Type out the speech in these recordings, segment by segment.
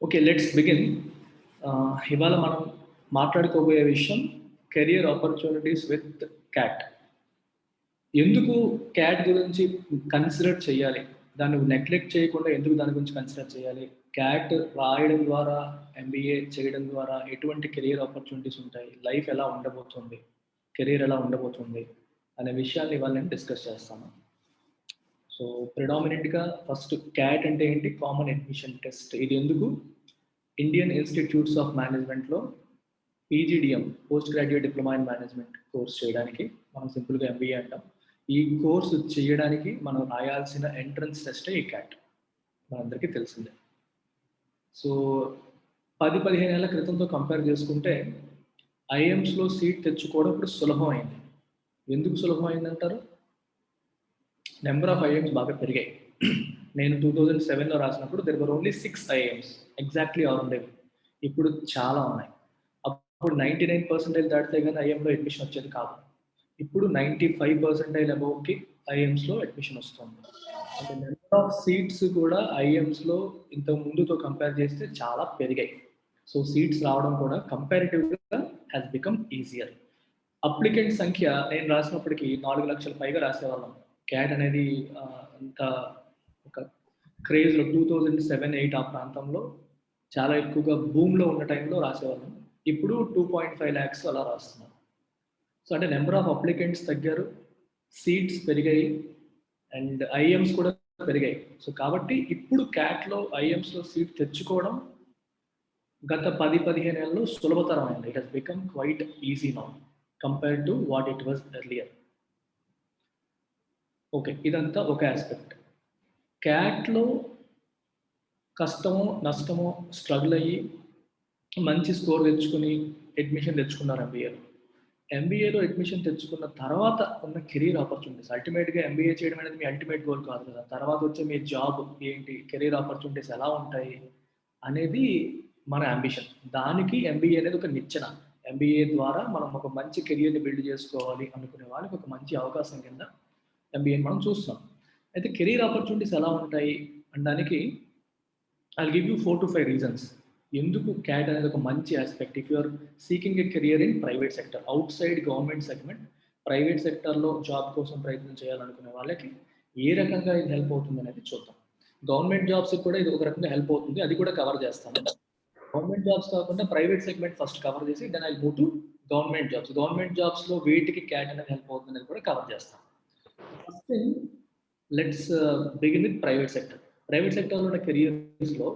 Okay, let's begin. ఇవాళ మనం మాట్లాడుకోబోయే విషయం కెరియర్ ఆపర్చునిటీస్ విత్ క్యాట్. ఎందుకు క్యాట్ గురించి కన్సిడర్ చేయాలి, దాన్ని నెగ్లెక్ట్ చేయకుండా ఎందుకు దాని గురించి కన్సిడర్ చేయాలి, క్యాట్ రాయడం ద్వారా ఎంబీఏ చేయడం ద్వారా ఎటువంటి కెరియర్ ఆపర్చునిటీస్ ఉంటాయి, లైఫ్ ఎలా ఉండబోతుంది, కెరియర్ ఎలా ఉండబోతుంది అనే విషయాన్ని ఇవాళ నేను డిస్కస్ చేస్తాను. సో ప్రిడామినెంట్గా ఫస్ట్ క్యాట్ అంటే ఏంటి, కామన్ అడ్మిషన్ టెస్ట్. ఇది ఎందుకు, ఇండియన్ ఇన్స్టిట్యూట్స్ ఆఫ్ మేనేజ్మెంట్లో PGDM, post graduate diploma in management course చేయడానికి, మనం సింపుల్గా ఎంబీఏ అంటాం. ఈ కోర్సు చేయడానికి మనం రాయాల్సిన ఎంట్రన్స్ టెస్టే ఈ క్యాట్, మనందరికీ తెలిసిందే. సో 10-15 ఏళ్ల క్రితంతో కంపేర్ చేసుకుంటే ఐఎమ్స్లో సీట్ తెచ్చుకోవడం ఇప్పుడు సులభం అయింది. ఎందుకు సులభం అయిందంటారు? నెంబర్ ఆఫ్ ఐఎమ్స్ బాగా పెరిగాయి. నేను 2007లో రాసినప్పుడు there were only 6 IIMs, exactly ఆరు ఉండేవి. ఇప్పుడు చాలా ఉన్నాయి. అప్పుడు 99% దాటితే కానీ ఐఎంలో అడ్మిషన్ వచ్చేది కాదు. ఇప్పుడు 95% అబౌవ్కి ఐఎమ్స్లో అడ్మిషన్ వస్తుంది. అంటే నెంబర్ ఆఫ్ సీట్స్ కూడా ఐఎమ్స్లో ఇంతకు ముందుతో కంపేర్ చేస్తే చాలా పెరిగాయి. సో సీట్స్ రావడం కూడా కంపారిటివ్గా హ్యాస్ బికమ్ ఈజియర్. అప్లికెంట్ సంఖ్య నేను రాసినప్పటికీ 4 లక్షల పైగా రాసేవాళ్ళం. క్యాట్ అనేది అంత ఒక క్రేజ్లో 2007-8 ఆ ప్రాంతంలో చాలా ఎక్కువగా భూమిలో ఉన్న టైంలో రాసేవాళ్ళం. ఇప్పుడు 2.5 lakhs అలా రాస్తున్నాం. సో అంటే నెంబర్ ఆఫ్ అప్లికెంట్స్ తగ్గారు, సీట్స్ పెరిగాయి, అండ్ ఐఎమ్స్ కూడా పెరిగాయి. సో కాబట్టి ఇప్పుడు క్యాట్లో ఐఎమ్స్లో సీట్ తెచ్చుకోవడం గత 10-15 ఏళ్ళలో సులభతరం అయింది. It has become quiet easy now compared to what it was earlier. Okay, ఇదంతా ఒక ఆస్పెక్ట్. క్యాట్లో కష్టమో నష్టమో స్ట్రగుల్ అయ్యి మంచి స్కోర్ తెచ్చుకుని అడ్మిషన్ తెచ్చుకున్నారు ఎంబీఏలో. ఎంబీఏలో అడ్మిషన్ తెచ్చుకున్న తర్వాత ఉన్న కెరీర్ ఆపర్చునిటీస్, అల్టిమేట్గా ఎంబీఏ చేయడం అనేది మీ అల్టిమేట్ గోల్ కాదు కదా. తర్వాత వచ్చే మీ జాబ్ ఏంటి, కెరీర్ ఆపర్చునిటీస్ ఎలా ఉంటాయి అనేది మన అంబిషన్. దానికి ఎంబీఏ అనేది ఒక నిచ్చెన. ఎంబీఏ ద్వారా మనం ఒక మంచి కెరియర్ని బిల్డ్ చేసుకోవాలి అనుకునే వాళ్ళకి ఒక మంచి అవకాశం కింద ఎంబీఏని మనం చూస్తున్నాం. అయితే కెరీర్ ఆపర్చునిటీస్ ఎలా ఉంటాయి అనడానికి I give you 4 to 5 reasons ఎందుకు క్యాట్ అనేది ఒక మంచి aspect. If you're seeking a career in private sector, outside government segment, private సెక్టర్లో జాబ్ కోసం ప్రయత్నం చేయాలనుకునే వాళ్ళకి ఏ రకంగా ఇది హెల్ప్ అవుతుంది అనేది చూద్దాం. గవర్నమెంట్ జాబ్స్ కూడా ఇది ఒక రకంగా హెల్ప్ అవుతుంది, అది కూడా కవర్ చేస్తాను. గవర్నమెంట్ జాబ్స్ కాకుండా ప్రైవేట్ సెగ్మెంట్ ఫస్ట్ కవర్ చేసి then I move to government jobs. Government జాబ్స్లో వేటికి క్యాట్ అనేది హెల్ప్ అవుతుంది అనేది కూడా కవర్ చేస్తాను. First thing, let's begin with private sector. Private సెక్టర్లో ఉన్న కెరియర్స్లో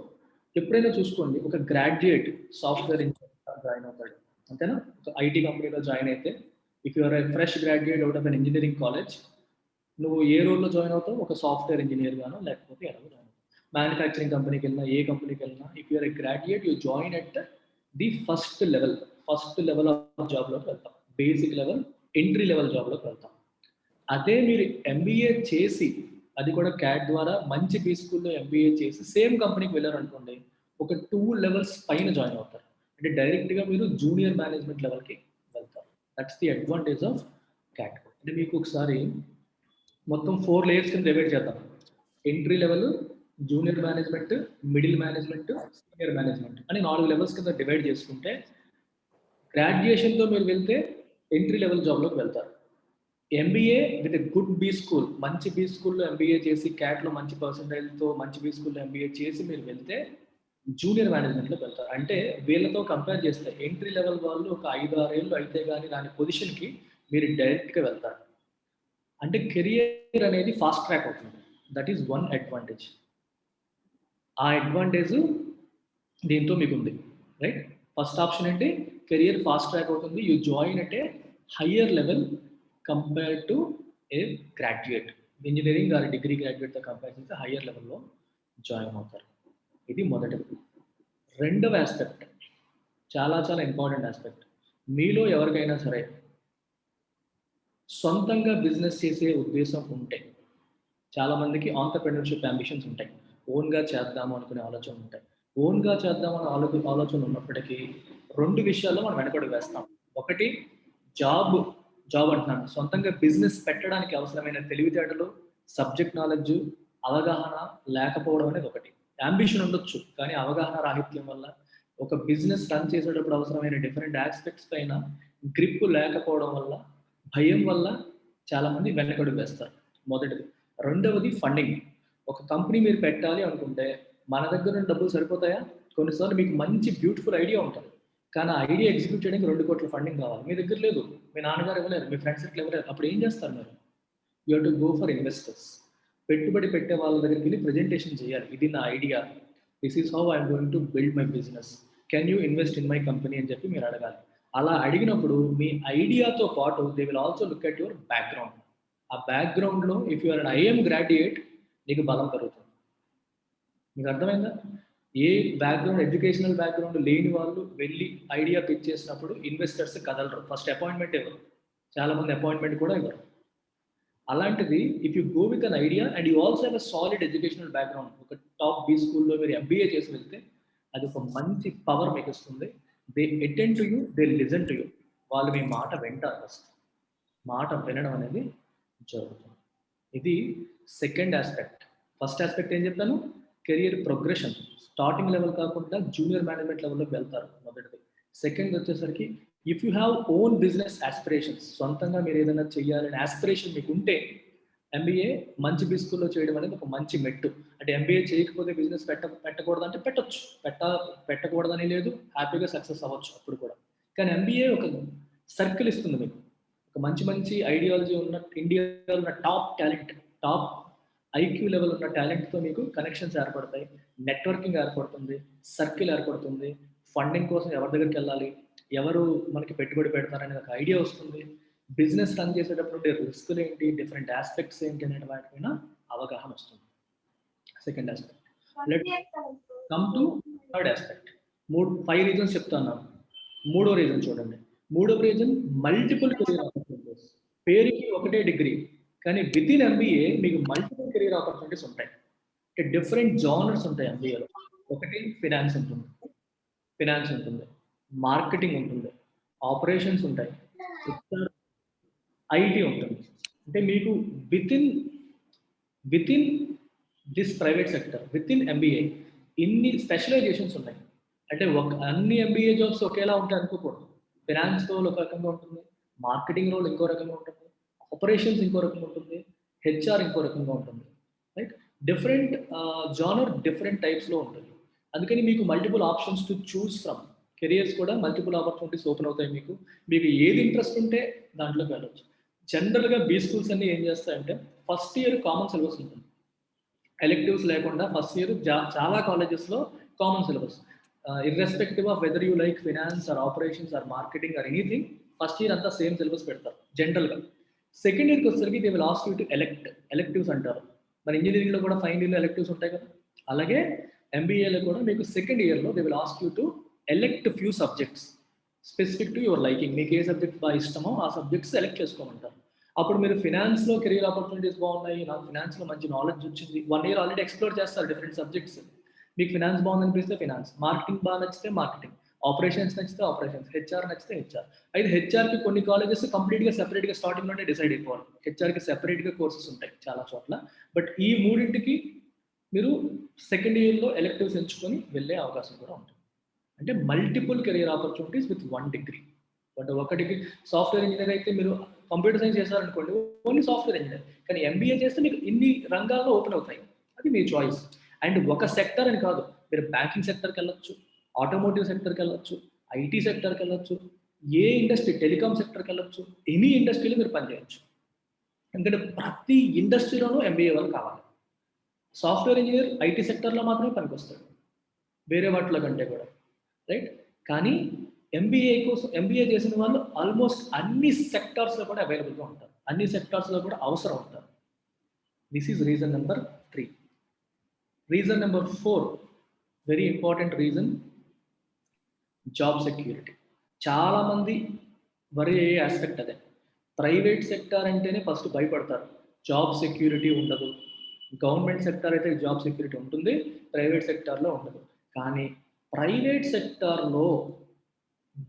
ఎప్పుడైనా చూసుకోండి, ఒక గ్రాడ్యుయేట్ సాఫ్ట్వేర్ ఇంజనీర్ జాయిన్ అవుతాడు, అంతేనా? ఒక ఐటీ కంపెనీలో జాయిన్ అయితే, if you're a fresh graduate out of an engineering college, నువ్వు ఏ రోల్లో జాయిన్ అవుతావు? ఒక సాఫ్ట్వేర్ ఇంజనీర్ గానో లేకపోతే ఎలాగో జాయిన్ అవుతావు. మ్యానుఫ్యాక్చరింగ్ కంపెనీకి వెళ్ళినా, ఏ కంపెనీకి వెళ్ళినా, if you're a graduate you join at the first level of జాబ్లోకి వెళ్తాం. బేసిక్ లెవెల్, ఎంట్రీ లెవెల్ జాబ్లోకి వెళ్తాం. అదే మీరు ఎంబీఏ చేసి, అది కూడా క్యాట్ ద్వారా మంచి బీ స్కూల్లో ఎంబీఏ చేసి సేమ్ కంపెనీకి వెళ్ళారనుకోండి, ఒక 2 levels పైన జాయిన్ అవుతారు. అంటే డైరెక్ట్గా మీరు జూనియర్ మేనేజ్మెంట్ లెవెల్కి వెళ్తారు. That's the advantage of cat. అంటే మీకు ఒకసారి మొత్తం 4 layers కింద డివైడ్ చేద్దాం. Entry level, junior management, middle management, senior management అని 4 levels కింద డివైడ్ చేసుకుంటే, గ్రాడ్యుయేషన్తో మీరు వెళ్తే ఎంట్రీ లెవెల్ జాబ్లోకి వెళ్తారు. MBA with a good B school, మంచి బీ స్కూల్లో ఎంబీఏ చేసి, క్యాట్లో మంచి పర్సంటైల్తో మంచి బీ స్కూల్లో ఎంబీఏ చేసి మీరు వెళ్తే జూనియర్ మేనేజ్మెంట్లోకి వెళ్తారు. అంటే వీళ్ళతో కంపేర్ చేస్తే ఎంట్రీ లెవెల్ వాళ్ళు ఒక 5-6 ఏళ్ళు అయితే కానీ దాని పొజిషన్కి మీరు డైరెక్ట్గా వెళ్తారు. అంటే కెరియర్ అనేది ఫాస్ట్ ట్రాక్ అవుతుంది. That is one advantage. ఆ అడ్వాంటేజ్ దీంతో మీకు ఉంది, రైట్? ఫస్ట్ ఆప్షన్ అంటే కెరియర్ ఫాస్ట్ ట్రాక్ అవుతుంది, you join at a higher level compare to a graduate. Engineering or degree గ్రాడ్యుయేట్తో కంపేర్ చేస్తే హయ్యర్ లెవెల్లో జాయిన్ అవుతారు. ఇది మొదటిది. రెండవ ఆస్పెక్ట్ చాలా చాలా ఇంపార్టెంట్ ఆస్పెక్ట్. మీలో ఎవరికైనా సరే సొంతంగా బిజినెస్ చేసే ఉద్దేశం ఉంటే, చాలామందికి ఆంటర్‌ప్రెన్యూర్‌షిప్ అంబిషన్స్ ఉంటాయి, ఓన్గా చేద్దాము అనుకునే ఆలోచన ఉంటాయి. ఓన్గా చేద్దామని ఆలోచన ఉన్నప్పటికీ 2 విషయాల్లో మనం వెనకడుగు వేస్తాం. ఒకటి, జాబ్ అంటున్నాను, సొంతంగా బిజినెస్ పెట్టడానికి అవసరమైన తెలివితేటలు, సబ్జెక్ట్ నాలెడ్జ్, అవగాహన లేకపోవడం అనేది ఒకటి. అంబిషన్ ఉండొచ్చు, కానీ అవగాహన రాహిత్యం వల్ల, ఒక బిజినెస్ రన్ చేసేటప్పుడు అవసరమైన డిఫరెంట్ ఆస్పెక్ట్స్ పైన గ్రిప్ లేకపోవడం వల్ల, భయం వల్ల చాలామంది వెనకడుగు వేస్తారు. మొదటిది. రెండవది ఫండింగ్. ఒక కంపెనీ మీరు పెట్టాలి అనుకుంటే మన దగ్గర ఉన్న డబ్బులు సరిపోతాయా? కొన్నిసార్లు మీకు మంచి బ్యూటిఫుల్ ఐడియా ఉంటుంది, కానీ ఆ ఐడియా ఎగ్జిక్యూట్ చేయడానికి 2 కోట్ల ఫండింగ్ కావాలి. మీ దగ్గర లేదు, మీ నాన్నగారు ఇవ్వలేరు, మీ ఫ్రెండ్స్ ఇట్లా ఇవ్వలేరు. అప్పుడు ఏం చేస్తారు మీరు? You have to go for investors. పెట్టుబడి పెట్టే వాళ్ళ దగ్గరికి వెళ్ళి ప్రజెంటేషన్ చేయాలి. ఇది నా idea, this is how I'm going to build my business, can you invest in my company అని చెప్పి మీరు అడగాలి. అలా అడిగినప్పుడు మీ ఐడియాతో పాటు they will also look at your background. ఆ బ్యాక్గ్రౌండ్లో if you're an IIM graduate, నీకు బలం పెరుగుతుంది. మీకు అర్థమైందా? ఏ బ్యాక్గ్రౌండ్, ఎడ్యుకేషనల్ బ్యాక్గ్రౌండ్ లేని వాళ్ళు వెళ్ళి ఐడియా పిచ్ చేసినప్పుడు ఇన్వెస్టర్స్ కదలరు. ఫస్ట్ అపాయింట్మెంట్ ఇవ్వరు, చాలామంది అపాయింట్మెంట్ కూడా ఇవ్వరు. అలాంటిది if you go with an idea and you also have a solid educational background, ఒక టాప్ బి స్కూల్లో మీరు ఎంబీఏ చేసి వెళ్తే అది ఒక మంచి పవర్ మీకు ఇస్తుంది. They attend to you, they listen to you. వాళ్ళు మీ మాట వింటారు. ఫస్ట్ మాట వినడం అనేది జరుగుతుంది. ఇది సెకండ్ ఆస్పెక్ట్. ఫస్ట్ ఆస్పెక్ట్ ఏం చెప్పాను? Career progression. స్టార్టింగ్ లెవెల్ కాకుండా జూనియర్ మేనేజ్మెంట్ లెవెల్లోకి వెళ్తారు, మొదటిది. సెకండ్ వచ్చేసరికి if you have own business aspirations, సొంతంగా మీరు ఏదైనా చేయాలని ఆస్పిరేషన్ మీకు ఉంటే, ఎంబీఏ మంచి బి స్కూల్లో చేయడం అనేది ఒక మంచి మెట్టు. అంటే ఎంబీఏ చేయకపోతే బిజినెస్ పెట్టకూడదు అంటే పెట్టొచ్చు, పెట్టకూడదని లేదు, హ్యాపీగా సక్సెస్ అవ్వచ్చు అప్పుడు కూడా. కానీ ఎంబీఏ ఒక సర్కిల్ ఇస్తుంది మీకు, ఒక మంచి మంచి ఐడియాలజీ ఉన్న, ఇండియాలో ఉన్న top talent, top IQ level ఉన్న టాలెంట్తో మీకు కనెక్షన్స్ ఏర్పడతాయి, నెట్వర్కింగ్ ఏర్పడుతుంది, సర్కిల్ ఏర్పడుతుంది, ఫండింగ్ కోసం ఎవరి దగ్గరికి వెళ్ళాలి, ఎవరు మనకి పెట్టుబడి పెడతారనే ఒక ఐడియా వస్తుంది, బిజినెస్ రన్ చేసేటప్పుడు రిస్కులు ఏంటి, డిఫరెంట్ ఆస్పెక్ట్స్ ఏంటి అనే వాటి పైన అవగాహన వస్తుంది. Second aspect. Let come to third aspect. 5 reasons చెప్తాను. మూడో రీజన్ చూడండి. మూడవ రీజన్ మల్టిపుల్ కెరీర్ ఆపర్చునిటీస్. పేరుకి ఒకటే డిగ్రీ, కానీ విత్ ఇన్ ఎంబీఏ మీకు మల్టిపుల్ కెరీర్ ఆపర్చునిటీస్ ఉంటాయి. డిఫరెంట్ జానర్స్ ఉంటాయి ఎంబీఏలో. ఒకటి ఫినాన్స్ ఉంటుంది, మార్కెటింగ్ ఉంటుంది, ఆపరేషన్స్ ఉంటాయి, ఐటీ ఉంటుంది. అంటే మీకు with in this private sector, with in MBA ఇన్ని స్పెషలైజేషన్స్ ఉన్నాయి. అంటే అన్ని ఎంబీఏ జాబ్స్ ఒకేలా ఉంటాయి అనుకోకూడదు. ఫినాన్స్ రోల్ ఒక రకంగా ఉంటుంది, మార్కెటింగ్ రోల్ ఇంకో రకంగా ఉంటుంది, ఆపరేషన్స్ ఇంకో రకంగా ఉంటుంది, హెచ్ఆర్ ఇంకో రకంగా ఉంటుంది. రైట్? డిఫరెంట్ జానర్ డిఫరెంట్ టైప్స్లో ఉంటుంది. అందుకని మీకు multiple options to choose from. Careers కూడా మల్టిపుల్ ఆపర్చునిటీస్ ఓపెన్ అవుతాయి. మీకు ఏది ఇంట్రెస్ట్ ఉంటే దాంట్లోకి వెళ్ళవచ్చు. జనరల్గా బీ స్కూల్స్ అన్ని ఏం చేస్తాయంటే ఫస్ట్ ఇయర్ కామన్ సిలబస్ ఉంటుంది, ఎలెక్టివ్స్ లేకుండా. ఫస్ట్ ఇయర్ చాలా కాలేజెస్లో common syllabus, irrespective of whether you like finance or operations or marketing or anything, first year అంతా సేమ్ సిలబస్ పెడతారు జనరల్గా. సెకండ్ ఇయర్కి వచ్చేసరికి they will ask you to electives అంటారు. మరి ఇంజనీరింగ్లో కూడా ఫైనల్ ఇయర్లో ఎలెక్టివ్స్ ఉంటాయి కదా, అలాగే ఎంబీఏలో కూడా మీకు సెకండ్ ఇయర్లో they will ask you to elect few subjects specific to your liking. మీకు ఏ సబ్జెక్ట్ బాగా ఇష్టమో ఆ సబ్జెక్ట్స్ సెలెక్ట్ చేసుకోమంటారు. అప్పుడు మీరు ఫినాన్స్లో కెరీర్ ఆపర్చునిటీస్ బాగున్నాయి, నాకు ఫినాన్స్లో మంచి నాలెడ్జ్ వచ్చింది, 1 ఇయర్ ఆల్రెడీ ఎక్స్ప్లోర్ చేస్తారు డిఫరెంట్ సబ్జెక్ట్స్. మీకు ఫినాన్స్ బాగుందనిపిస్తే ఫినాన్స్, మార్కెటింగ్ బాగా నచ్చితే మార్కెటింగ్, ఆపరేషన్స్ నచ్చితే ఆపరేషన్స్, హెచ్ఆర్ నచ్చితే హెచ్ఆర్. అయితే హెచ్ఆర్కి కొన్ని కాలేజెస్ కంప్లీట్గా సెపరేట్గా స్టార్టింగ్లోనే డిసైడ్ అయిపోవాలి. హెచ్ఆర్కి సెపరేట్గా కోర్సెస్ ఉంటాయి చాలా చోట్ల. బట్ ఈ మూడింటికి మీరు సెకండ్ ఇయర్లో ఎలెక్టివ్స్ ఎంచుకొని వెళ్ళే అవకాశం కూడా ఉంటుంది. అంటే multiple career opportunities with 1 degree. But ఒకటికి సాఫ్ట్వేర్ ఇంజనీర్ అయితే మీరు కంప్యూటర్ సైన్స్ చేశారనుకోండి, ఓన్లీ సాఫ్ట్వేర్ ఇంజనీర్. కానీ ఎంబీఏ చేస్తే మీకు ఇన్ని రంగాల్లో ఓపెన్ అవుతాయి, అది మీ చాయిస్. అండ్ ఒక సెక్టర్ అని కాదు, మీరు బ్యాంకింగ్ సెక్టర్కి వెళ్ళొచ్చు, ఆటోమోటివ్ సెక్టర్కి వెళ్ళొచ్చు, ఐటీ సెక్టర్కి వెళ్ళొచ్చు, ఏ ఇండస్ట్రీ, టెలికామ్ సెక్టర్కి వెళ్ళొచ్చు, ఎనీ ఇండస్ట్రీలో మీరు పనిచేయచ్చు. ఎందుకంటే ప్రతి ఇండస్ట్రీలోనూ ఎంబీఏ వాళ్ళు కావాలి. సాఫ్ట్వేర్ ఇంజనీర్ ఐటీ సెక్టర్లో మాత్రమే పనికొస్తాడు, వేరే వాటిలో కంటే కూడా. రైట్? కానీ ఎంబీఏ చేసిన వాళ్ళు ఆల్మోస్ట్ అన్ని సెక్టార్స్లో కూడా అవైలబుల్గా ఉంటారు, అన్ని సెక్టార్స్లో కూడా అవసరం ఉంటారు. This is reason number 3. Reason number 4, very important reason, job security. చాలామంది వరి అయ్యే ఆస్పెక్ట్ అదే. ప్రైవేట్ సెక్టార్ అంటేనే ఫస్ట్ భయపడతారు, జాబ్ సెక్యూరిటీ ఉండదు. గవర్నమెంట్ సెక్టార్ అయితే జాబ్ సెక్యూరిటీ ఉంటుంది, ప్రైవేట్ సెక్టార్లో ఉండదు. కానీ ప్రైవేట్ సెక్టార్లో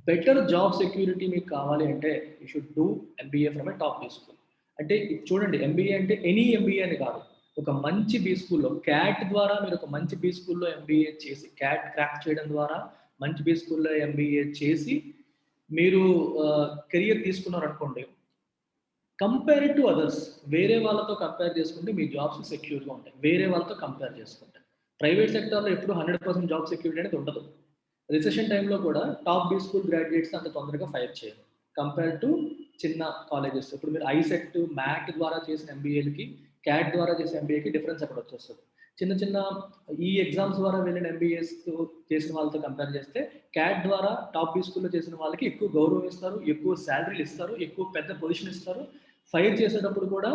బెటర్ జాబ్ సెక్యూరిటీ మీకు కావాలి అంటే you should do MBA from A top school. అంటే చూడండి, ఎంబీఏ అంటే ఎనీ ఎంబీఏ అని కాదు, ఒక మంచి బీ స్కూల్లో క్యాట్ ద్వారా మీరు ఒక మంచి బీ స్కూల్లో ఎంబీఏ చేసి, క్యాట్ క్రాక్ చేయడం ద్వారా మంచి బీ స్కూల్లో ఎంబీఏ చేసి మీరు కెరియర్ తీసుకున్నారనుకోండి, కంపేర్ టు అదర్స్, వేరే వాళ్ళతో కంపేర్ చేసుకుంటే మీ జాబ్స్ సెక్యూర్గా ఉంటాయి. వేరే వాళ్ళతో కంపేర్ చేసుకుంటే ప్రైవేట్ సెక్టార్లో ఎప్పుడు 100% జాబ్ సెక్యూరిటీ అనేది ఉండదు. రిసెషన్ టైంలో కూడా టాప్ బీ స్కూల్ గ్రాడ్యుయేట్స్ అంత తొందరగా ఫైర్ చేయరు కంపేర్ టు చిన్న కాలేజెస్. ఇప్పుడు మీరు ఐసెట్, మ్యాట్ ద్వారా చేసిన ఎంబీఏలకి, క్యాట్ ద్వారా చేసిన ఎంబీఏకి డిఫరెన్స్ అక్కడ వచ్చేస్తుంది. చిన్న చిన్న ఈ ఎగ్జామ్స్ ద్వారా వెళ్ళిన ఎంబీఏస్ చేసిన వాళ్ళతో కంపేర్ చేస్తే క్యాట్ ద్వారా టాప్ బీ స్కూల్లో చేసిన వాళ్ళకి ఎక్కువ గౌరవం ఇస్తారు, ఎక్కువ శాలరీలు ఇస్తారు, ఎక్కువ పెద్ద పొజిషన్ ఇస్తారు. ఫైర్ చేసేటప్పుడు కూడా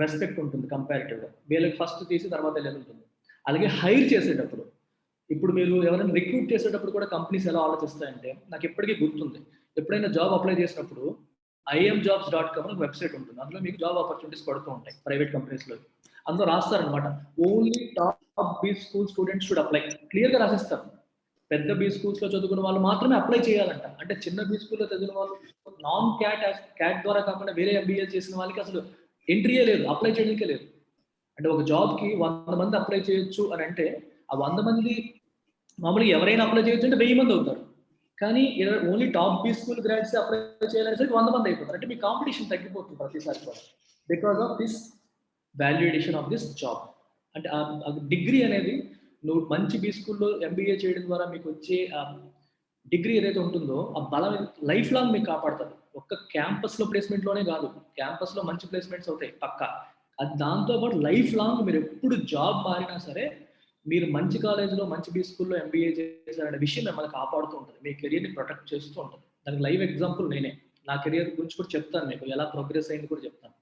రెస్పెక్ట్ ఉంటుంది కంపారిటివ్గా. వీళ్ళకి ఫస్ట్ తీసి తర్వాత వెళ్ళేది ఉంటుంది. అలాగే హైర్ చేసేటప్పుడు, ఇప్పుడు మీరు ఎవరైనా రిక్రూట్ చేసేటప్పుడు కూడా కంపెనీస్ ఎలా ఆలోచిస్తాయంటే, నాకు ఎప్పటికీ గుర్తుంది, ఎప్పుడైనా జాబ్ అప్లై చేసినప్పుడు IMjobs.com అని వెబ్సైట్ ఉంటుంది. అందులో మీకు జాబ్ ఆపర్చునిటీస్ పడుతూ ఉంటాయి ప్రైవేట్ కంపెనీస్లో. అందులో రాస్తారనమాట, only top B school students should apply. క్లియర్గా రాసిస్తారు. పెద్ద బీ స్కూల్స్లో చదువుకున్న వాళ్ళు మాత్రమే అప్లై చేయాలంట. అంటే చిన్న బీ స్కూల్లో చదివిన వాళ్ళు, నాన్ క్యాట్ ద్వారా కాకుండా వేరే ఎంబీఏ చేసిన వాళ్ళకి అసలు ఎంట్రీయే లేదు, అప్లై చేయడానికే లేదు. అంటే ఒక జాబ్కి 100 మంది అప్లై చేయొచ్చు అని అంటే, ఆ 100 మంది మామూలుగా ఎవరైనా అప్లై చేయొచ్చు అంటే 1000 మంది అవుతారు. కానీ only top B school graduates apply చేయాలనేసరికి 100 మంది అయిపోతారు. అంటే మీ కాంపిటీషన్ తగ్గిపోతుంది ప్రతిసారి కూడా, because of this valuation of this job. అంటే ఆ డిగ్రీ అనేది, నువ్వు మంచి బీ స్కూల్లో ఎంబీఏ చేయడం ద్వారా మీకు వచ్చే డిగ్రీ ఏదైతే ఉంటుందో ఆ బలం లైఫ్ లాంగ్ మీకు కాపాడుతుంది. ఒక్క క్యాంపస్లో ప్లేస్మెంట్లోనే కాదు, క్యాంపస్లో మంచి ప్లేస్మెంట్స్ అవుతాయి పక్కా. అది దాంతోపాటు లైఫ్ లాంగ్ మీరు ఎప్పుడు జాబ్ మారినా సరే, మీరు మంచి కాలేజ్లో మంచి బీ స్కూల్లో ఎంబీఏ చేశారనే విషయం మిమ్మల్ని కాపాడుతూ ఉంటుంది, మీ కెరియర్ని ప్రొటెక్ట్ చేస్తూ ఉంటుంది. దానికి లైవ్ ఎగ్జాంపుల్ నేనే. నా కెరియర్ గురించి కూడా చెప్తాను, మీకు ఎలా ప్రోగ్రెస్ అయింది కూడా చెప్తాను.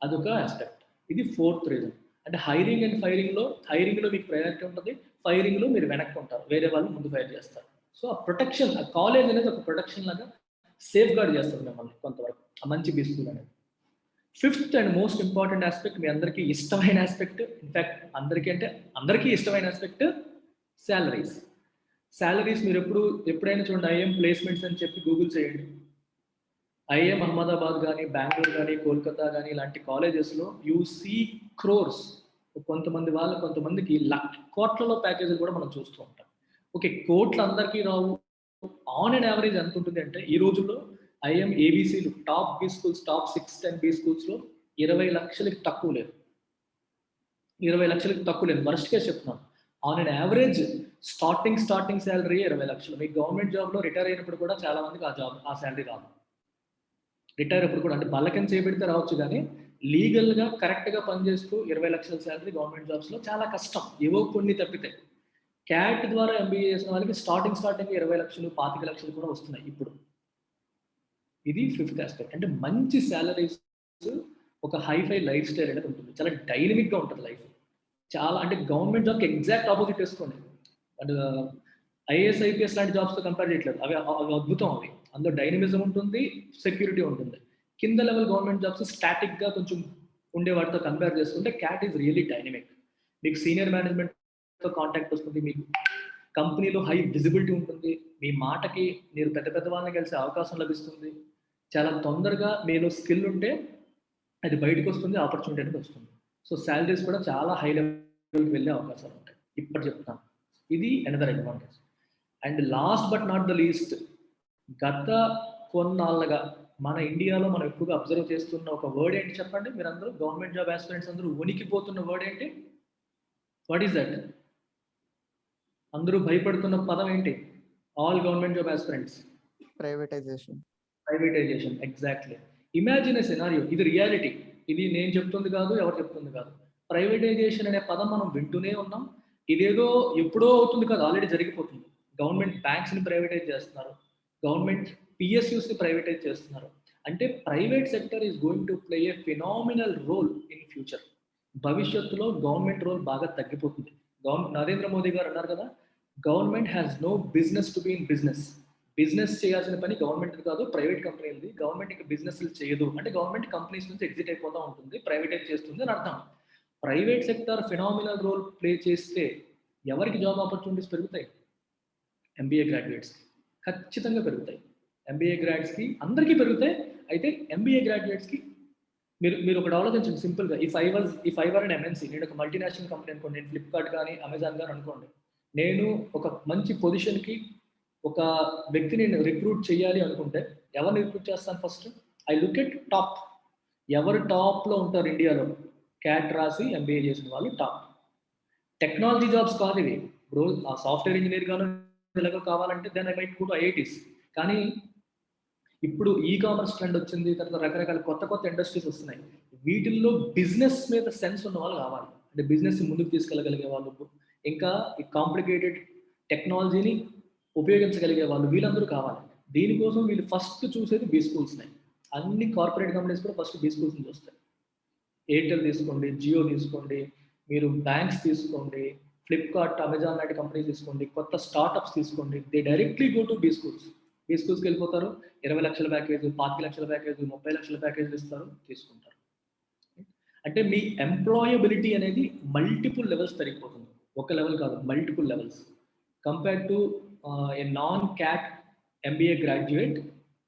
అదొక ఆస్పెక్ట్. ఇది 4th రీజన్. అంటే హైరింగ్ అండ్ ఫైరింగ్లో మీకు ప్రయారిటీ ఉంటుంది, ఫైరింగ్లో మీరు వెనక్కి ఉంటారు, వేరే వాళ్ళు ముందు ఫైర్ చేస్తారు. సో ఆ ప్రొటెక్షన్, ఆ కాలేజ్ అనేది ఒక ప్రొటెక్షన్ లాగా సేఫ్ గార్డ్ చేస్తుంది మిమ్మల్ని కొంతవరకు, ఆ మంచి బీ స్కూల్ అనేది. 5th and most important aspect, మీ అందరికీ ఇష్టమైన ఆస్పెక్ట్, ఇన్ఫ్యాక్ట్ అందరికీ ఇష్టమైన ఆస్పెక్ట్, శాలరీస్. శాలరీస్ మీరు ఎప్పుడైనా చూడండి, ఐఎం ప్లేస్మెంట్స్ అని చెప్పి గూగుల్ చేయండి. ఐఎం అహ్మదాబాద్ కానీ, బెంగళూరు కానీ, కోల్కతా కానీ ఇలాంటి కాలేజెస్లో యూ సీ క్రోర్స్. కొంతమందికి కోట్లలో ప్యాకేజీలు కూడా మనం చూస్తూ ఉంటాం. ఓకే, కోట్లు అందరికీ రావు. ఆన్ అండ్ యావరేజ్ ఎంత ఉంటుంది అంటే, ఈ రోజుల్లో ఐఎం ఏబీసీలు top B schools, top 6-10 B స్కూల్స్లో 20 లక్షలకి తక్కువ లేదు. 20 లక్షలకి తక్కువ లేదు, వరస్ట్ కేసు చెప్తున్నాను. On and average starting salary 20 లక్షలు. మీకు గవర్నమెంట్ జాబ్లో రిటైర్ అయినప్పుడు కూడా చాలా మందికి ఆ శాలరీ రాదు. రిటైర్ అప్పుడు కూడా, అంటే బల్లకం చేపెడితే రావచ్చు, కానీ లీగల్గా కరెక్ట్గా పనిచేస్తూ 20 లక్షల శాలరీ గవర్నమెంట్ జాబ్స్లో చాలా కష్టం, ఏవో కొన్ని తప్పితే. క్యాట్ ద్వారా ఎంబీఏ చేసిన వాళ్ళకి స్టార్టింగ్ 20 లక్షలు, 25 లక్షలు కూడా వస్తున్నాయి ఇప్పుడు. ఇది 5th ఆస్పెక్ట్. అంటే మంచి శాలరీస్, ఒక హైఫై లైఫ్ స్టైల్ అనేది ఉంటుంది, చాలా డైనమిక్గా ఉంటుంది లైఫ్. చాలా అంటే గవర్నమెంట్ జాబ్కి ఎగ్జాక్ట్ ఆపోజిట్ వేసుకోండి. అండ్ ఐఏఎస్, ఐపీఎస్ లాంటి జాబ్స్తో కంపేర్ చేయట్లేదు, అవి అద్భుతం. అవి అందులో డైనమిజం ఉంటుంది, సెక్యూరిటీ ఉంటుంది. కింద లెవెల్ గవర్నమెంట్ జాబ్స్ స్టాటిక్గా కొంచెం ఉండే వాటితో కంపేర్ చేసుకుంటే క్యాట్ ఈజ్ రియల్లీ డైనమిక్. మీకు సీనియర్ మేనేజ్మెంట్తో కాంటాక్ట్ వస్తుంది, మీకు కంపెనీలో హై విజిబిలిటీ ఉంటుంది, మీ మాటకి మీరు పెద్ద వాళ్ళని కలిసే అవకాశం లభిస్తుంది. చాలా తొందరగా మీలో స్కిల్ ఉంటే అది బయటకు వస్తుంది, ఆపర్చునిటీ అనేది వస్తుంది. సో శాలరీస్ కూడా చాలా హై లెవెల్కి వెళ్ళే అవకాశాలు ఉంటాయి. ఇప్పుడు చెప్తాను, ఇది another advantage. And last but not the least, గత కొన్నాళ్ళగా మన ఇండియాలో మనం ఎక్కువగా అబ్జర్వ్ చేస్తున్న ఒక వర్డ్ ఏంటి చెప్పండి మీరందరూ? గవర్నమెంట్ జాబ్ ఆస్పిరెంట్స్ అందరూ ఉనికిపోతున్న వర్డ్ ఏంటి? What is that? అందరూ భయపడుతున్న పదం ఏంటి? All government job aspirants, privatisation. Exactly. Imagine a scenario, ఇది రియాలిటీ, ఇది నేను చెప్తుంది కాదు, ఎవరు చెప్తుంది కాదు. ప్రైవేటైజేషన్ అనే పదం మనం వింటూనే ఉన్నాం. ఇదేదో ఎప్పుడో అవుతుంది కాదు, ఆల్రెడీ జరిగిపోతుంది. గవర్నమెంట్ బ్యాంక్స్ని ప్రైవేటైజ్ చేస్తున్నారు, గవర్నమెంట్ పిఎస్యూస్ని ప్రైవేటైజ్ చేస్తున్నారు. అంటే private sector is going to play a phenomenal role in future. భవిష్యత్తులో గవర్నమెంట్ రోల్ బాగా తగ్గిపోతుంది. నరేంద్ర మోదీ గారు అన్నారు కదా, government has no business to be in business. Business చేయాల్సిన పని గవర్నమెంట్ కాదు, ప్రైవేట్ కంపెనీలది. గవర్నమెంట్ ఇంకా బిజినెస్లు చేయదు అంటే గవర్నమెంట్ కంపెనీస్ నుంచి ఎగ్జిట్ అయిపోతూ ఉంటుంది, ప్రైవేటైజ్ చేస్తుంది అని అర్థం. Private sector phenomenal role play చేస్తే ఎవరికి జాబ్ ఆపర్చునిటీస్ పెరుగుతాయి? ఎంబీఏ గ్రాడ్యుయేట్స్కి ఖచ్చితంగా పెరుగుతాయి. ఎంబీఏ గ్రాడ్యుయేట్స్కి అందరికీ పెరుగుతాయి. అయితే ఎంబీఏ గ్రాడ్యుయేట్స్కి మీరు ఒకటి ఆలోచించండి సింపుల్గా. If I were an MNC, నేను ఒక మల్టీనేషనల్ కంపెనీ అనుకోండి, నేను ఫ్లిప్కార్ట్ కానీ అమెజాన్ కానీ అనుకోండి, నేను ఒక మంచి పొజిషన్కి ఒక వ్యక్తిని నేను రిక్రూట్ చేయాలి అనుకుంటే ఎవరిని రిక్రూట్ చేస్తాను? First I look at top. ఎవరు టాప్లో ఉంటారు ఇండియాలో? క్యాట్ రాసి ఎంబీఏ చేసిన వాళ్ళు టాప్. టెక్నాలజీ జాబ్స్ కాదు ఇవి. ఇప్పుడు ఆ సాఫ్ట్వేర్ ఇంజనీర్ గాను ఎలాగో కావాలంటే then I might go to IITs. కానీ ఇప్పుడు ఈ కామర్స్ ట్రెండ్ వచ్చింది, తర్వాత రకరకాల కొత్త ఇండస్ట్రీస్ వస్తున్నాయి. వీటిల్లో బిజినెస్ మీద సెన్స్ ఉన్న వాళ్ళు కావాలి. అంటే బిజినెస్ ముందుకు తీసుకెళ్ళగలిగే వాళ్ళు, ఇంకా ఈ కాంప్లికేటెడ్ టెక్నాలజీని ఉపయోగించగలిగే వాళ్ళు, వీళ్ళందరూ కావాలి. దీనికోసం వీళ్ళు ఫస్ట్ చూసేది బీ స్కూల్స్ని. అన్ని కార్పొరేట్ కంపెనీస్ కూడా ఫస్ట్ బీ స్కూల్స్ని చూస్తాయి. ఎయిర్టెల్ తీసుకోండి, జియో తీసుకోండి, మీరు బ్యాంక్స్ తీసుకోండి, ఫ్లిప్కార్ట్, అమెజాన్ లాంటి కంపెనీస్ తీసుకోండి, కొత్త స్టార్టప్స్ తీసుకోండి, they directly go to B schools. B స్కూల్స్కి వెళ్ళిపోతారు, 20 లక్షల ప్యాకేజ్, 25 లక్షల ప్యాకేజ్, 30 లక్షల ప్యాకేజ్ ఇస్తారు, తీసుకుంటారు. అంటే మీ ఎంప్లాయబిలిటీ అనేది మల్టిపుల్ లెవెల్స్ పెరిగిపోతుంది. ఒక లెవెల్ కాదు, multiple levels. Compare to a non CAT MBA graduate,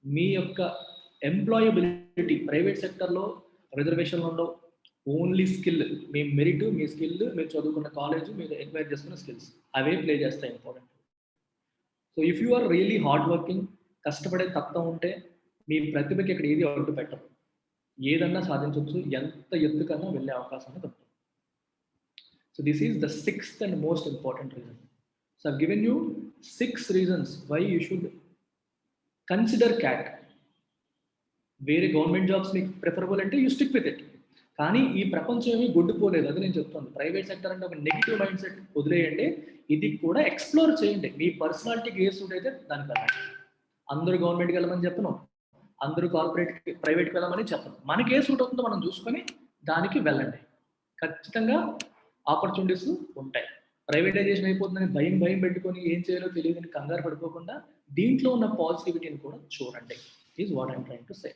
మీ యొక్క ఎంప్లాయబిలిటీ ప్రైవేట్ సెక్టర్లో రిజర్వేషన్లు ఉండవు. ఓన్లీ స్కిల్, మీ మెరిట్, మీ స్కిల్, మీరు చదువుకున్న కాలేజ్, మీరు ఎక్వైర్ చేసుకున్న స్కిల్స్, అవే ప్లే చేస్తాయి important. So if you are really hard working, కష్టపడే తత్వం ఉంటే మీ ప్రతిభకి ఇక్కడ ఏది అడ్డు పెట్టరు. ఏదన్నా సాధించవచ్చు, ఎంత ఎత్తుకన్నా వెళ్ళే అవకాశాన్ని దొరుకుతుంది. So this is the 6th and most important reason. So I've given you 6 reasons why you should consider CAT. వేరే గవర్నమెంట్ జాబ్స్ మీకు ప్రిఫరబుల్ అంటే యూ స్టిక్ విత్ ఇట్. కానీ ఈ ప్రపంచం ఏమీ గొడ్డుపోలేదు, అది నేను చెప్తాను. ప్రైవేట్ సెక్టర్ అంటే ఒక నెగిటివ్ మైండ్ సెట్ వదిలేయండి, ఇది కూడా ఎక్స్ప్లోర్ చేయండి. మీ పర్సనాలిటీకి ఏ సూట్ అయితే దానికి వెళ్ళండి. అందరూ గవర్నమెంట్కి వెళ్ళమని చెప్పను, అందరూ ప్రైవేట్కి వెళ్ళమని చెప్పను. మనకి ఏ సూట్ అవుతుందో మనం చూసుకొని దానికి వెళ్ళండి. ఖచ్చితంగా ఆపర్చునిటీస్ ఉంటాయి. ప్రైవేటైజేషన్ అయిపోతుందని భయం పెట్టుకొని ఏం చేయాలో తెలియదని కంగారు పడిపోకుండా దీంట్లో ఉన్న పాజిటివిటీని కూడా చూడండి. Is what I'm trying to say.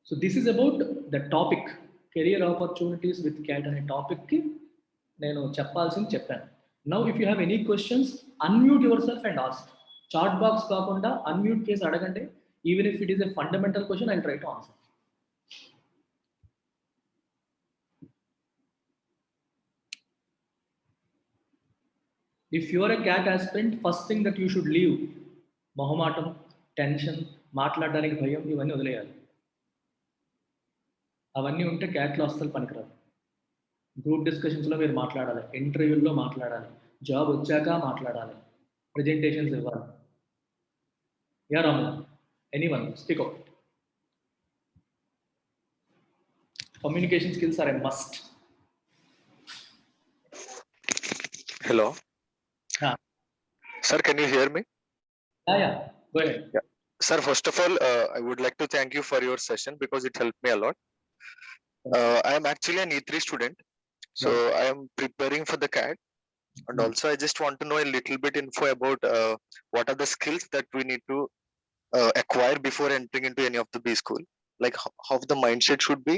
So this is about the topic career opportunities with CAT అనే టాపిక్కి నేను చెప్పాల్సింది చెప్పాను. Now if you have any questions, unmute yourself and ask. Chat box కాకుండా అన్మ్యూట్ చేసి అడగండి. Even if it is a fundamental question, I try to answer. If you're a CAT aspirant, first thing that you should leave మొహమాటం, tension, మాట్లాడడానికి భయం, ఇవన్నీ వదిలేయాలి. అవన్నీ ఉంటే క్యాట్లో అస్సలు పనికిరాదు. గ్రూప్ డిస్కషన్స్లో మీరు మాట్లాడాలి, ఇంటర్వ్యూల్లో మాట్లాడాలి, జాబ్ వచ్చాక మాట్లాడాలి, ప్రెజెంటేషన్స్ ఇవ్వాలి. Yeah Ramu, anyone speak out. Communication skills are a must. Hello. Yeah. Sir, can you hear me? Yeah. Go ahead. Yeah. Sir, first of all, I would like to thank you for your session because it helped me a lot. I am actually an E3 student, so I am preparing for the CAT, and also I just want to know a little bit info about what are the skills that we need to acquire before entering into any of the B school, like how the mindset should be,